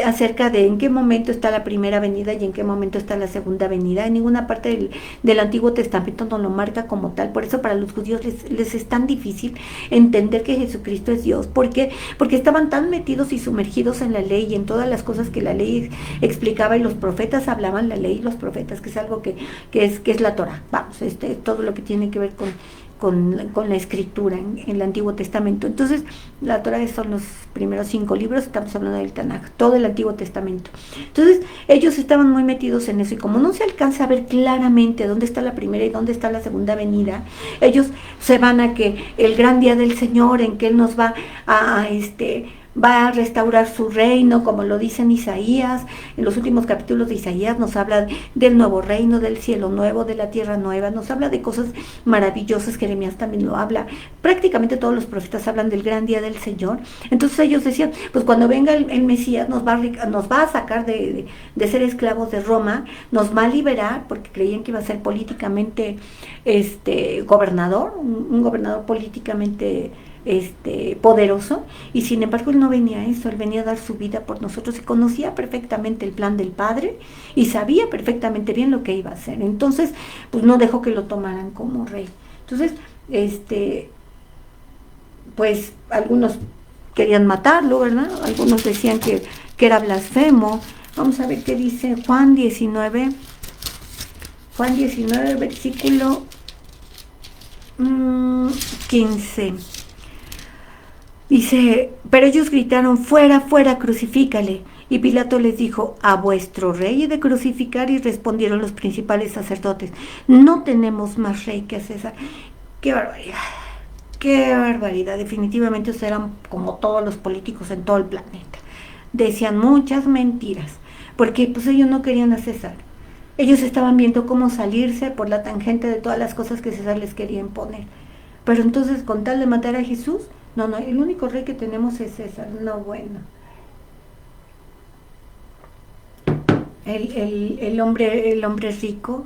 Speaker 1: acerca de en qué momento está la primera venida y en qué momento está la segunda venida. En ninguna parte del Antiguo Testamento no lo marca como tal. Por eso para los judíos les es tan difícil entender que Jesucristo es Dios. ¿Por qué? Porque estaban tan metidos y sumergidos en la ley y en todas las cosas que la ley explicaba, y los profetas hablaban la ley y los profetas, que es algo que es la Torá. Vamos, todo lo que tiene que ver con la escritura en el Antiguo Testamento. Entonces, la Torá son los primeros 5 libros, estamos hablando del Tanaj, todo el Antiguo Testamento. Entonces, ellos estaban muy metidos en eso, y como no se alcanza a ver claramente dónde está la primera y dónde está la segunda venida, ellos se van a que el gran día del Señor, en que Él nos va va a restaurar su reino, como lo dice en Isaías. En los últimos capítulos de Isaías nos habla del nuevo reino, del cielo nuevo, de la tierra nueva, nos habla de cosas maravillosas. Jeremías también lo habla. Prácticamente todos los profetas hablan del gran día del Señor. Entonces ellos decían, pues cuando venga el Mesías nos va a sacar de ser esclavos de Roma, nos va a liberar, porque creían que iba a ser políticamente gobernador, un gobernador políticamente poderoso, y sin embargo él no venía a eso, él venía a dar su vida por nosotros, y conocía perfectamente el plan del Padre y sabía perfectamente bien lo que iba a hacer. Entonces pues no dejó que lo tomaran como rey. Entonces pues algunos querían matarlo, ¿verdad? Algunos decían que era blasfemo. Vamos a ver qué dice Juan 19, versículo 15. Dice, pero ellos gritaron, fuera, fuera, crucifícale. Y Pilato les dijo, ¿a vuestro rey he de crucificar? Y respondieron los principales sacerdotes, no tenemos más rey que César. ¡Qué barbaridad! ¡Qué barbaridad! Definitivamente eran como todos los políticos en todo el planeta. Decían muchas mentiras, porque pues ellos no querían a César. Ellos estaban viendo cómo salirse por la tangente de todas las cosas que César les quería imponer. Pero entonces, con tal de matar a Jesús, no, el único rey que tenemos es César. No, bueno. El hombre rico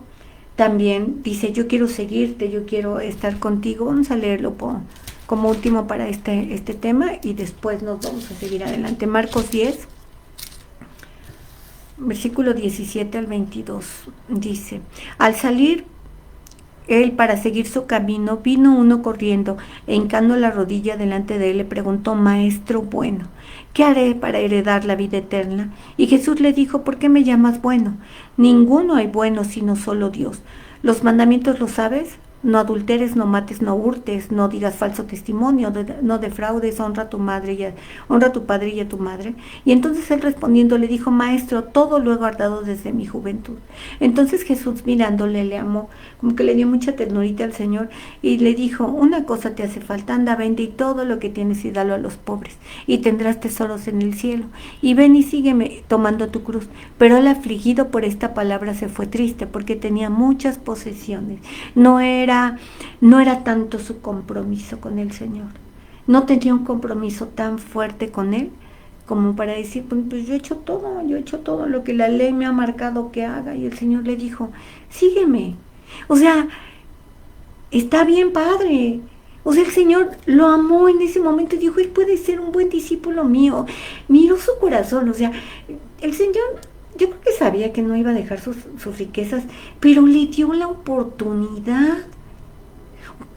Speaker 1: también dice, yo quiero seguirte, yo quiero estar contigo. Vamos a leerlo como último para este tema, y después nos vamos a seguir adelante. Marcos 10, versículo 17 al 22, dice, al salir él para seguir su camino, vino uno corriendo, e hincando la rodilla delante de él, le preguntó, Maestro bueno, ¿qué haré para heredar la vida eterna? Y Jesús le dijo, ¿por qué me llamas bueno? Ninguno hay bueno sino solo Dios. ¿Los mandamientos los sabes? no adulteres, no mates, no hurtes, no digas falso testimonio, no defraudes, honra a tu madre honra a tu padre y a tu madre. Y entonces él respondiendo le dijo, maestro, todo lo he guardado desde mi juventud. Entonces Jesús mirándole le amó, como que le dio mucha ternurita al Señor y le dijo, una cosa te hace falta, anda, vende y todo lo que tienes y dalo a los pobres y tendrás tesoros en el cielo. Y ven y sígueme tomando tu cruz. Pero el afligido por esta palabra se fue triste porque tenía muchas posesiones. No era tanto su compromiso con el Señor. No tenía un compromiso tan fuerte con Él como para decir, pues yo he hecho todo lo que la ley me ha marcado que haga. Y el Señor le dijo, sígueme. O sea, está bien, padre. O sea, el Señor lo amó en ese momento y dijo, él puede ser un buen discípulo mío. Miró su corazón, o sea, el Señor, yo creo que sabía que no iba a dejar sus riquezas, pero le dio la oportunidad.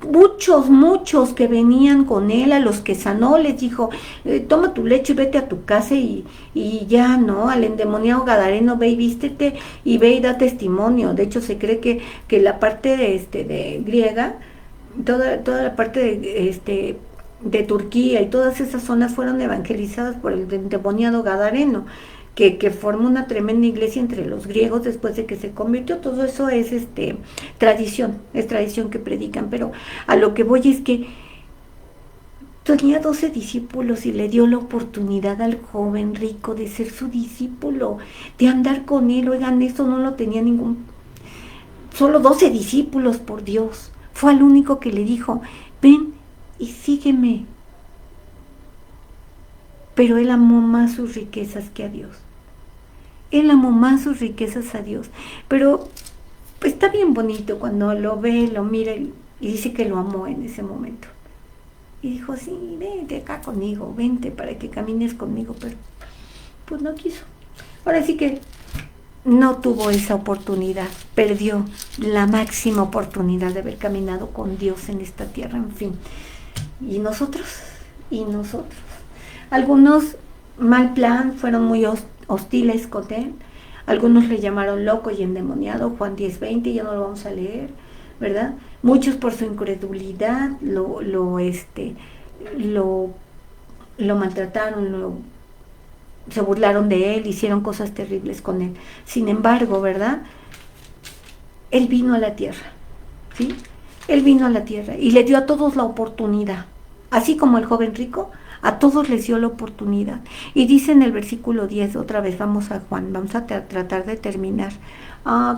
Speaker 1: Muchos que venían con él, a los que sanó, les dijo, toma tu lecho y vete a tu casa y ya, ¿no? Al endemoniado gadareno, ve y vístete y ve y da testimonio. De hecho, se cree que la parte de griega, toda la parte de Turquía y todas esas zonas fueron evangelizadas por el endemoniado gadareno, que formó una tremenda iglesia entre los griegos después de que se convirtió. Todo eso es tradición que predican, pero a lo que voy es que tenía 12 discípulos y le dio la oportunidad al joven rico de ser su discípulo, de andar con él. Oigan, eso no lo tenía solo 12 discípulos, por Dios. Fue al único que le dijo, ven y sígueme. Pero él amó más sus riquezas que a Dios. Él amó más sus riquezas a Dios. Pero pues, está bien bonito cuando lo ve, lo mira y dice que lo amó en ese momento. Y dijo, sí, vente acá conmigo, vente para que camines conmigo. Pero pues no quiso. Ahora sí que no tuvo esa oportunidad. Perdió la máxima oportunidad de haber caminado con Dios en esta tierra, en fin. Y nosotros. Algunos, mal plan, fueron muy hostiles con él. Algunos le llamaron loco y endemoniado, Juan 10:20, ya no lo vamos a leer, ¿verdad? Muchos por su incredulidad lo maltrataron, se burlaron de él, hicieron cosas terribles con él. Sin embargo, ¿verdad? Él vino a la tierra, ¿sí? Él vino a la tierra y le dio a todos la oportunidad. Así como el joven rico, a todos les dio la oportunidad. Y dice en el versículo 10, otra vez vamos a Juan, vamos a tratar de terminar.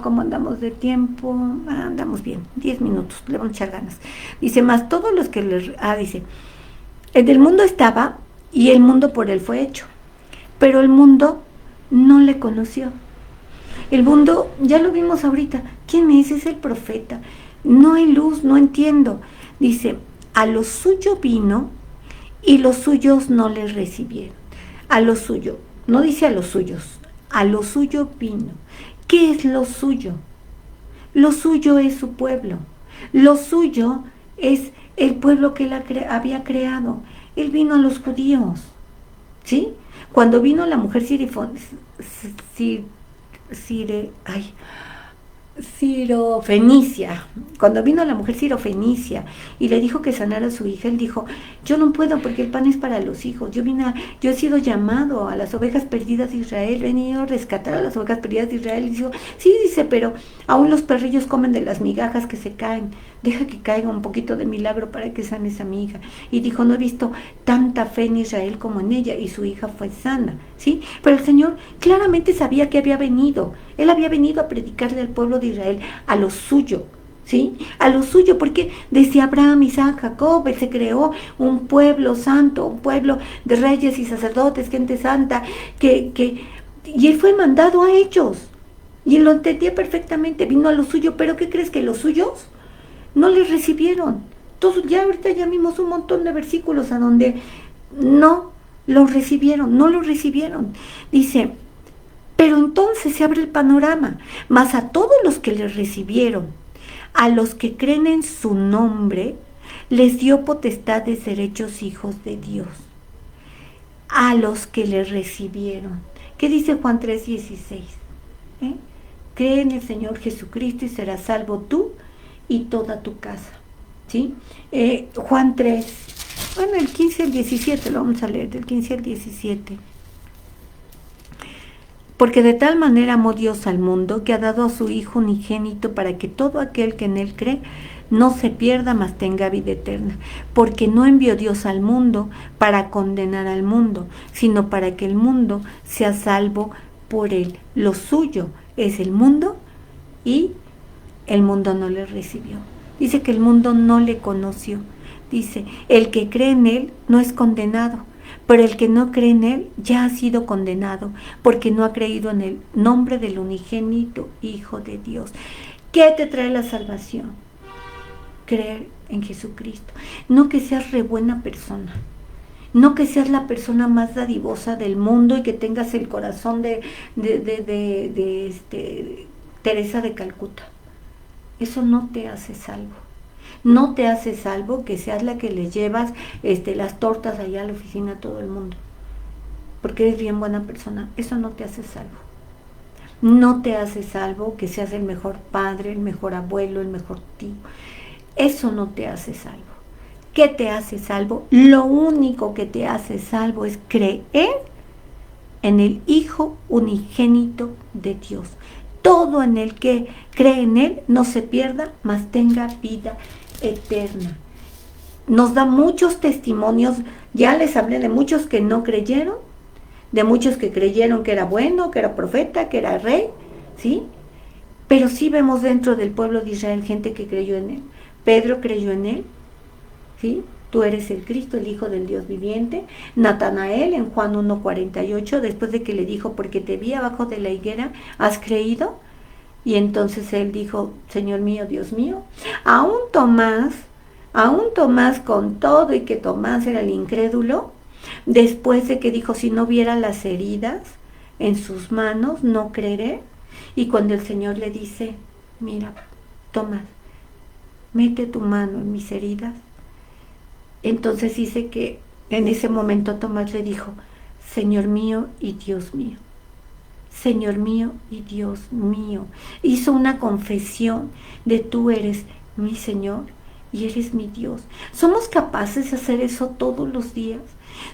Speaker 1: ¿Cómo andamos de tiempo? Andamos bien, 10 minutos, le vamos a echar ganas. Dice, más todos los que dice, el del mundo estaba y el mundo por él fue hecho, pero el mundo no le conoció. El mundo, ya lo vimos ahorita, ¿quién es? Es el profeta. No hay luz, no entiendo. Dice, a lo suyo vino y los suyos no le recibieron. A lo suyo, no dice a los suyos, a lo suyo vino. ¿Qué es lo suyo? Lo suyo es su pueblo. Lo suyo es el pueblo que él había creado. Él vino a los judíos, ¿sí? Cuando vino la mujer Sirofenicia, cuando vino la mujer Sirofenicia y le dijo que sanara a su hija, él dijo, yo no puedo porque el pan es para los hijos, yo he sido llamado a las ovejas perdidas de Israel, he venido a rescatar a las ovejas perdidas de Israel. Y dijo, sí, dice, pero aún los perrillos comen de las migajas que se caen, deja que caiga un poquito de milagro para que sane esa mi hija. Y dijo, no he visto tanta fe en Israel como en ella, y su hija fue sana, ¿sí? Pero el Señor claramente sabía que había venido. Él había venido a predicarle al pueblo de Israel a lo suyo, ¿sí? A lo suyo, porque desde Abraham, Isaac, Jacob, él se creó un pueblo santo, un pueblo de reyes y sacerdotes, gente santa, y él fue mandado a ellos. Y él lo entendía perfectamente, vino a lo suyo, pero ¿qué crees? Que los suyos no les recibieron. Entonces, ahorita ya vimos un montón de versículos a donde no lo recibieron. Dice, pero entonces se abre el panorama, mas a todos los que les recibieron, a los que creen en su nombre, les dio potestad de ser hechos hijos de Dios. A los que les recibieron. ¿Qué dice Juan 3:16? Cree en el Señor Jesucristo y serás salvo tú y toda tu casa. ¿Sí? Juan 3, bueno, el 15 al 17, lo vamos a leer, del 15 al 17. Porque de tal manera amó Dios al mundo, que ha dado a su Hijo unigénito, para que todo aquel que en él cree no se pierda, mas tenga vida eterna. Porque no envió Dios al mundo para condenar al mundo, sino para que el mundo sea salvo por él. Lo suyo es el mundo, y el mundo no le recibió. Dice que el mundo no le conoció. Dice, el que cree en él no es condenado, pero el que no cree en él ya ha sido condenado, porque no ha creído en el nombre del unigénito Hijo de Dios. ¿Qué te trae la salvación? Creer en Jesucristo. No que seas re buena persona, no que seas la persona más dadivosa del mundo y que tengas el corazón de Teresa de Calcuta. Eso no te hace salvo. No te hace salvo que seas la que le llevas las tortas allá a la oficina a todo el mundo, porque eres bien buena persona. Eso no te hace salvo. No te hace salvo que seas el mejor padre, el mejor abuelo, el mejor tío. Eso no te hace salvo. ¿Qué te hace salvo? Lo único que te hace salvo es creer en el Hijo unigénito de Dios. Todo en el que cree en él no se pierda, mas tenga vida eterna. Nos da muchos testimonios. Ya les hablé de muchos que no creyeron, de muchos que creyeron que era bueno, que era profeta, que era rey, ¿sí? Pero sí vemos dentro del pueblo de Israel gente que creyó en él. Pedro creyó en él, ¿sí? Tú eres el Cristo, el Hijo del Dios viviente. Natanael en Juan 1:48, después de que le dijo, porque te vi abajo de la higuera, ¿has creído? Y entonces él dijo, Señor mío, Dios mío. Aún Tomás con todo y que Tomás era el incrédulo, después de que dijo, si no viera las heridas en sus manos, no creeré. Y cuando el Señor le dice, mira, Tomás, mete tu mano en mis heridas. Entonces dice que en ese momento Tomás le dijo, Señor mío y Dios mío. Señor mío y Dios mío. Hizo una confesión de tú eres mi Señor y eres mi Dios. ¿Somos capaces de hacer eso todos los días?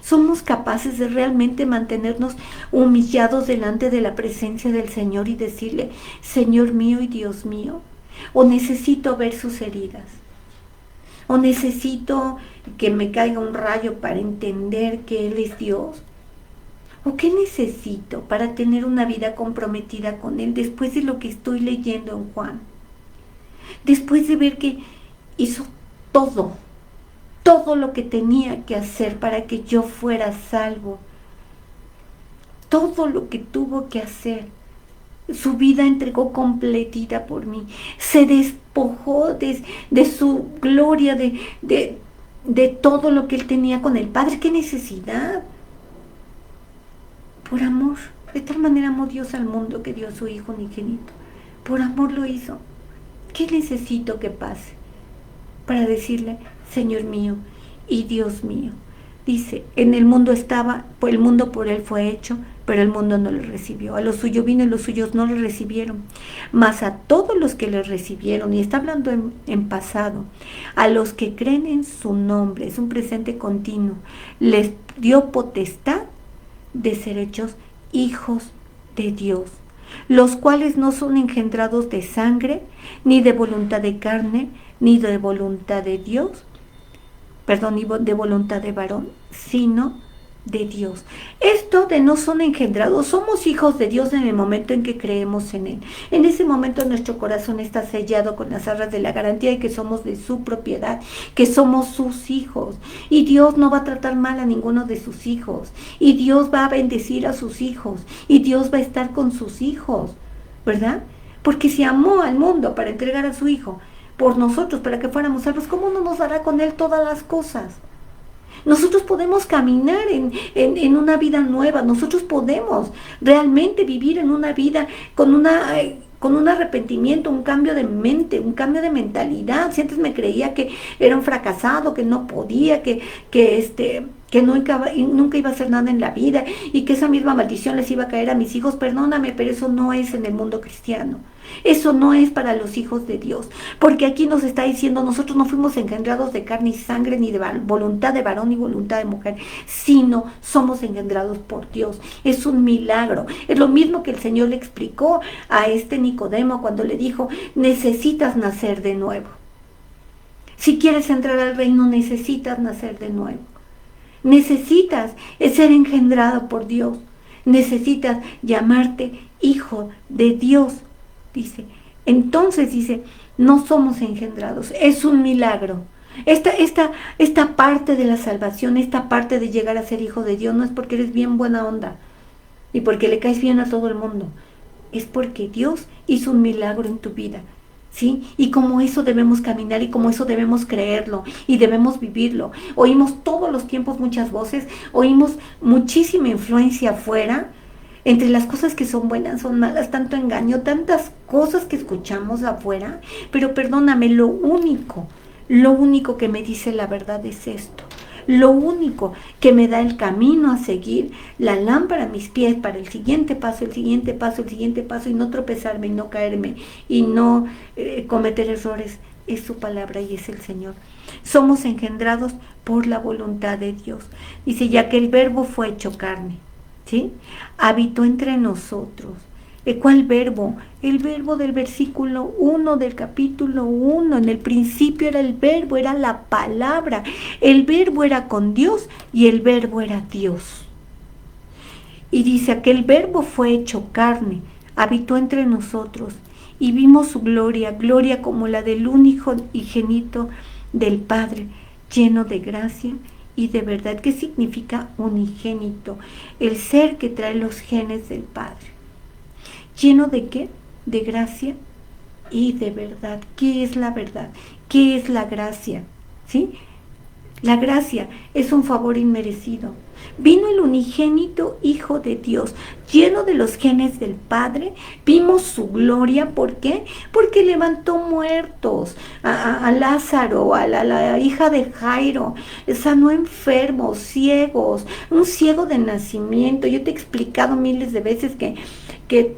Speaker 1: ¿Somos capaces de realmente mantenernos humillados delante de la presencia del Señor y decirle, Señor mío y Dios mío? ¿O necesito ver sus heridas? ¿O necesito que me caiga un rayo para entender que Él es Dios? ¿O qué necesito para tener una vida comprometida con Él después de lo que estoy leyendo en Juan? Después de ver que hizo todo lo que tenía que hacer para que yo fuera salvo. Todo lo que tuvo que hacer. Su vida entregó completita por mí. Se despojó de su gloria, de todo lo que Él tenía con el Padre. ¡Qué necesidad! Por amor. De tal manera amó Dios al mundo que dio a su Hijo unigénito. Por amor lo hizo. ¿Qué necesito que pase para decirle, Señor mío y Dios mío? Dice, en el mundo estaba, el mundo por Él fue hecho, pero el mundo no le recibió. A los suyos vino y los suyos no le recibieron. Mas a todos los que le recibieron, y está hablando en pasado, a los que creen en su nombre, es un presente continuo, les dio potestad de ser hechos hijos de Dios, los cuales no son engendrados de sangre, ni de voluntad de carne, ni de voluntad de Dios, ni de voluntad de varón, sino de Dios. Esto de no son engendrados, somos hijos de Dios en el momento en que creemos en Él. En ese momento nuestro corazón está sellado con las arras de la garantía de que somos de su propiedad, que somos sus hijos. Y Dios no va a tratar mal a ninguno de sus hijos. Y Dios va a bendecir a sus hijos. Y Dios va a estar con sus hijos, ¿verdad? Porque si amó al mundo para entregar a su Hijo por nosotros, para que fuéramos salvos, ¿cómo no nos dará con Él todas las cosas? Nosotros podemos caminar en una vida nueva. Nosotros podemos realmente vivir en una vida con un arrepentimiento, un cambio de mente, un cambio de mentalidad. Si antes me creía que era un fracasado, que no podía, que nunca iba a hacer nada en la vida y que esa misma maldición les iba a caer a mis hijos, perdóname, pero eso no es en el mundo cristiano. Eso no es para los hijos de Dios, porque aquí nos está diciendo, nosotros no fuimos engendrados de carne y sangre, ni de voluntad de varón ni voluntad de mujer, sino somos engendrados por Dios. Es un milagro. Es lo mismo que el Señor le explicó a este Nicodemo cuando le dijo, necesitas nacer de nuevo. Si quieres entrar al reino, necesitas nacer de nuevo. Necesitas ser engendrado por Dios. Necesitas llamarte hijo de Dios, dice. Entonces dice, no somos engendrados, es un milagro. Esta parte de la salvación, esta parte de llegar a ser hijo de Dios, no es porque eres bien buena onda y porque le caes bien a todo el mundo. Es porque Dios hizo un milagro en tu vida, ¿sí? Y como eso debemos caminar y como eso debemos creerlo y debemos vivirlo. Oímos todos los tiempos muchas voces, oímos muchísima influencia afuera. Entre las cosas que son buenas, son malas, tanto engaño, tantas cosas que escuchamos afuera. Pero perdóname, lo único que me dice la verdad es esto. Lo único que me da el camino a seguir, la lámpara a mis pies para el siguiente paso, el siguiente paso, el siguiente paso, y no tropezarme, y no caerme, y no cometer errores, es su palabra y es el Señor. Somos engendrados por la voluntad de Dios. Dice, ya que el verbo fue hecho carne, ¿sí? Habitó entre nosotros. ¿Cuál verbo? El verbo del versículo 1 del capítulo 1. En el principio era el verbo, era la palabra. El verbo era con Dios y el verbo era Dios. Y dice, aquel verbo fue hecho carne, habitó entre nosotros y vimos su gloria, gloria como la del único unigénito del Padre, lleno de gracia y de verdad. ¿Qué significa unigénito? El ser que trae los genes del Padre. ¿Lleno de qué? De gracia y de verdad. ¿Qué es la verdad? ¿Qué es la gracia? ¿Sí? La gracia es un favor inmerecido. Vino el unigénito Hijo de Dios, lleno de los genes del Padre. Vimos su gloria. ¿Por qué? Porque levantó muertos a Lázaro, a la hija de Jairo, sanó enfermos, ciegos, un ciego de nacimiento. Yo te he explicado miles de veces que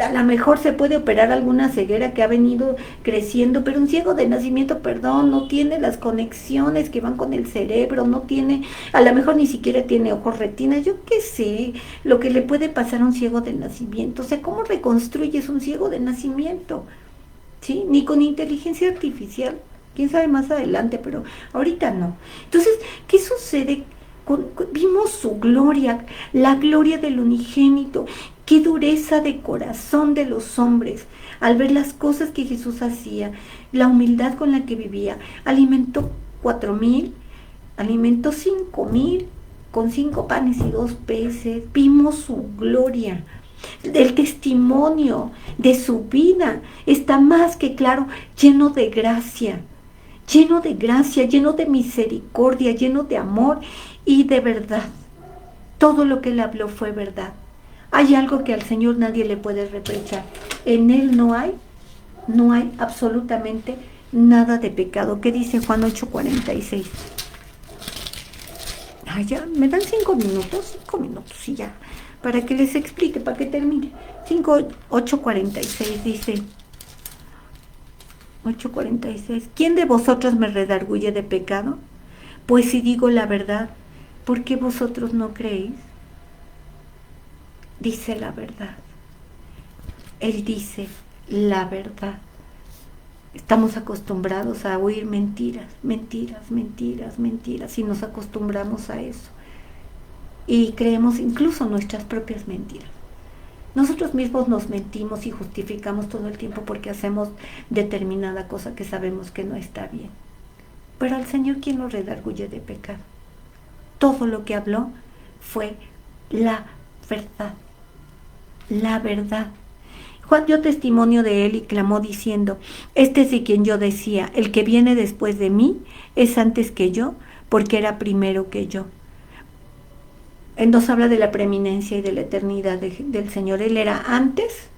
Speaker 1: a lo mejor se puede operar alguna ceguera que ha venido creciendo, pero un ciego de nacimiento, perdón, no tiene las conexiones que van con el cerebro, no tiene, a lo mejor ni siquiera tiene ojos, retinas, yo qué sé, lo que le puede pasar a un ciego de nacimiento. O sea, ¿cómo reconstruyes un ciego de nacimiento? ¿Sí? Ni con inteligencia artificial, quién sabe más adelante, pero ahorita no. Entonces, ¿qué sucede? Vimos su gloria, la gloria del unigénito. Qué dureza de corazón de los hombres al ver las cosas que Jesús hacía, la humildad con la que vivía. Alimentó 4,000, alimentó 5,000 con 5 panes y 2 peces. Vimos su gloria. El testimonio de su vida está más que claro, lleno de gracia, lleno de misericordia, lleno de amor y de verdad. Todo lo que él habló fue verdad. Hay algo que al Señor nadie le puede reprochar. En él no hay absolutamente nada de pecado. ¿Qué dice Juan 8:46? Ay, ya, ¿me dan 5 minutos? 5 minutos y ya, para que les explique, para que termine. 8:46 dice, 8:46, ¿quién de vosotros me redarguye de pecado? Pues si digo la verdad, ¿por qué vosotros no creéis? Dice la verdad. Él dice la verdad. Estamos acostumbrados a oír mentiras, y nos acostumbramos a eso. Y creemos incluso nuestras propias mentiras. Nosotros mismos nos mentimos y justificamos todo el tiempo porque hacemos determinada cosa que sabemos que no está bien. Pero al Señor, ¿quién lo redarguye de pecado? Todo lo que habló fue la verdad. La verdad. Juan dio testimonio de él y clamó diciendo, este es de quien yo decía, el que viene después de mí es antes que yo, porque era primero que yo. Él nos habla de la preeminencia y de la eternidad del Señor. Él era antes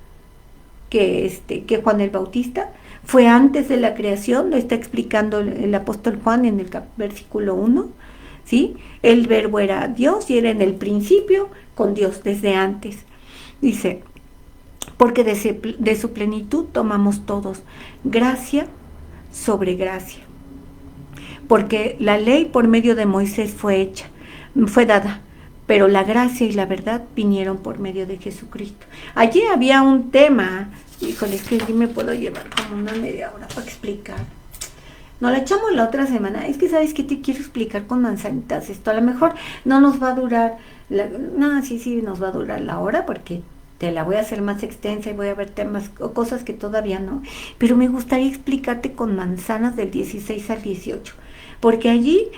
Speaker 1: que Juan el Bautista, fue antes de la creación, lo está explicando el apóstol Juan en el versículo 1, ¿sí? El verbo era Dios y era en el principio con Dios desde antes. Dice, porque de su plenitud tomamos todos, gracia sobre gracia. Porque la ley por medio de Moisés fue dada, pero la gracia y la verdad vinieron por medio de Jesucristo. Allí había un tema, híjole, es que sí me puedo llevar como una media hora para explicar. Nos la echamos la otra semana. Es que sabes que te quiero explicar con manzanitas esto. A lo mejor no nos va a durar, sí, nos va a durar la hora porque te la voy a hacer más extensa y voy a ver temas o cosas que todavía no. Pero me gustaría explicarte con manzanas del 16 al 18, porque allí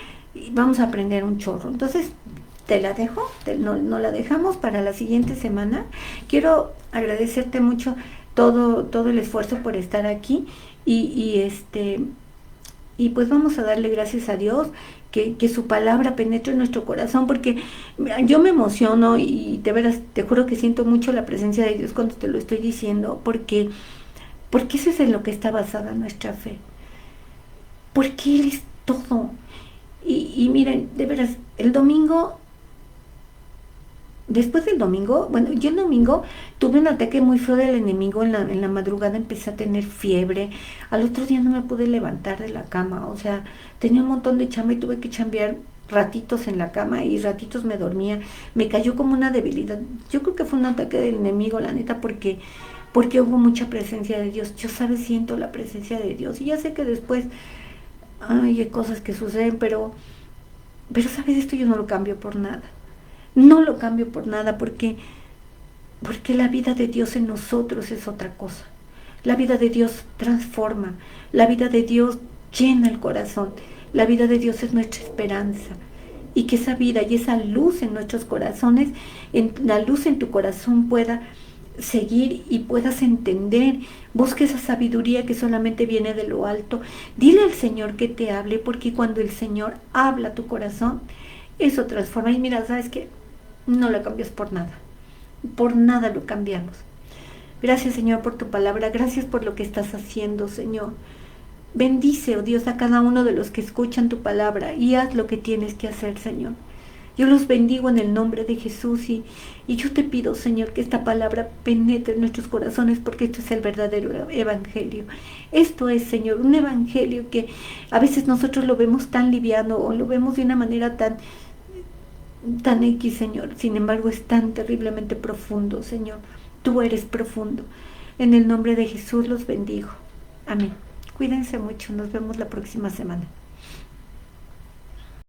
Speaker 1: vamos a aprender un chorro. Entonces, te la dejo, no la dejamos para la siguiente semana. Quiero agradecerte mucho todo el esfuerzo por estar aquí y pues vamos a darle gracias a Dios que su palabra penetre en nuestro corazón, porque mira, yo me emociono y de veras te juro que siento mucho la presencia de Dios cuando te lo estoy diciendo, porque eso es en lo que está basada nuestra fe, porque Él es todo. Y miren, de veras, el domingo, después del domingo, bueno, yo el domingo tuve un ataque muy feo del enemigo, en la madrugada empecé a tener fiebre, al otro día no me pude levantar de la cama, o sea, tenía un montón de chamba y tuve que chambear ratitos en la cama y ratitos me dormía, me cayó como una debilidad. Yo creo que fue un ataque del enemigo, la neta, porque hubo mucha presencia de Dios. Yo, sabes, siento la presencia de Dios y ya sé que después hay cosas que suceden, pero sabes, esto yo no lo cambio por nada. No lo cambio por nada porque la vida de Dios en nosotros es otra cosa. La vida de Dios transforma, la vida de Dios llena el corazón, la vida de Dios es nuestra esperanza. Y que esa vida y esa luz en nuestros corazones, la luz en tu corazón pueda seguir y puedas entender. Busque esa sabiduría que solamente viene de lo alto. Dile al Señor que te hable, porque cuando el Señor habla a tu corazón, eso transforma. Y mira, ¿sabes qué? No lo cambias por nada lo cambiamos. Gracias, Señor, por tu palabra, gracias por lo que estás haciendo, Señor. Bendice, oh Dios, a cada uno de los que escuchan tu palabra y haz lo que tienes que hacer, Señor. Yo los bendigo en el nombre de Jesús y yo te pido, Señor, que esta palabra penetre en nuestros corazones, porque esto es el verdadero evangelio. Esto es, Señor, un evangelio que a veces nosotros lo vemos tan liviano o lo vemos de una manera tan X, Señor. Sin embargo, es tan terriblemente profundo, Señor. Tú eres profundo. En el nombre de Jesús los bendigo. Amén. Cuídense mucho. Nos vemos la próxima semana.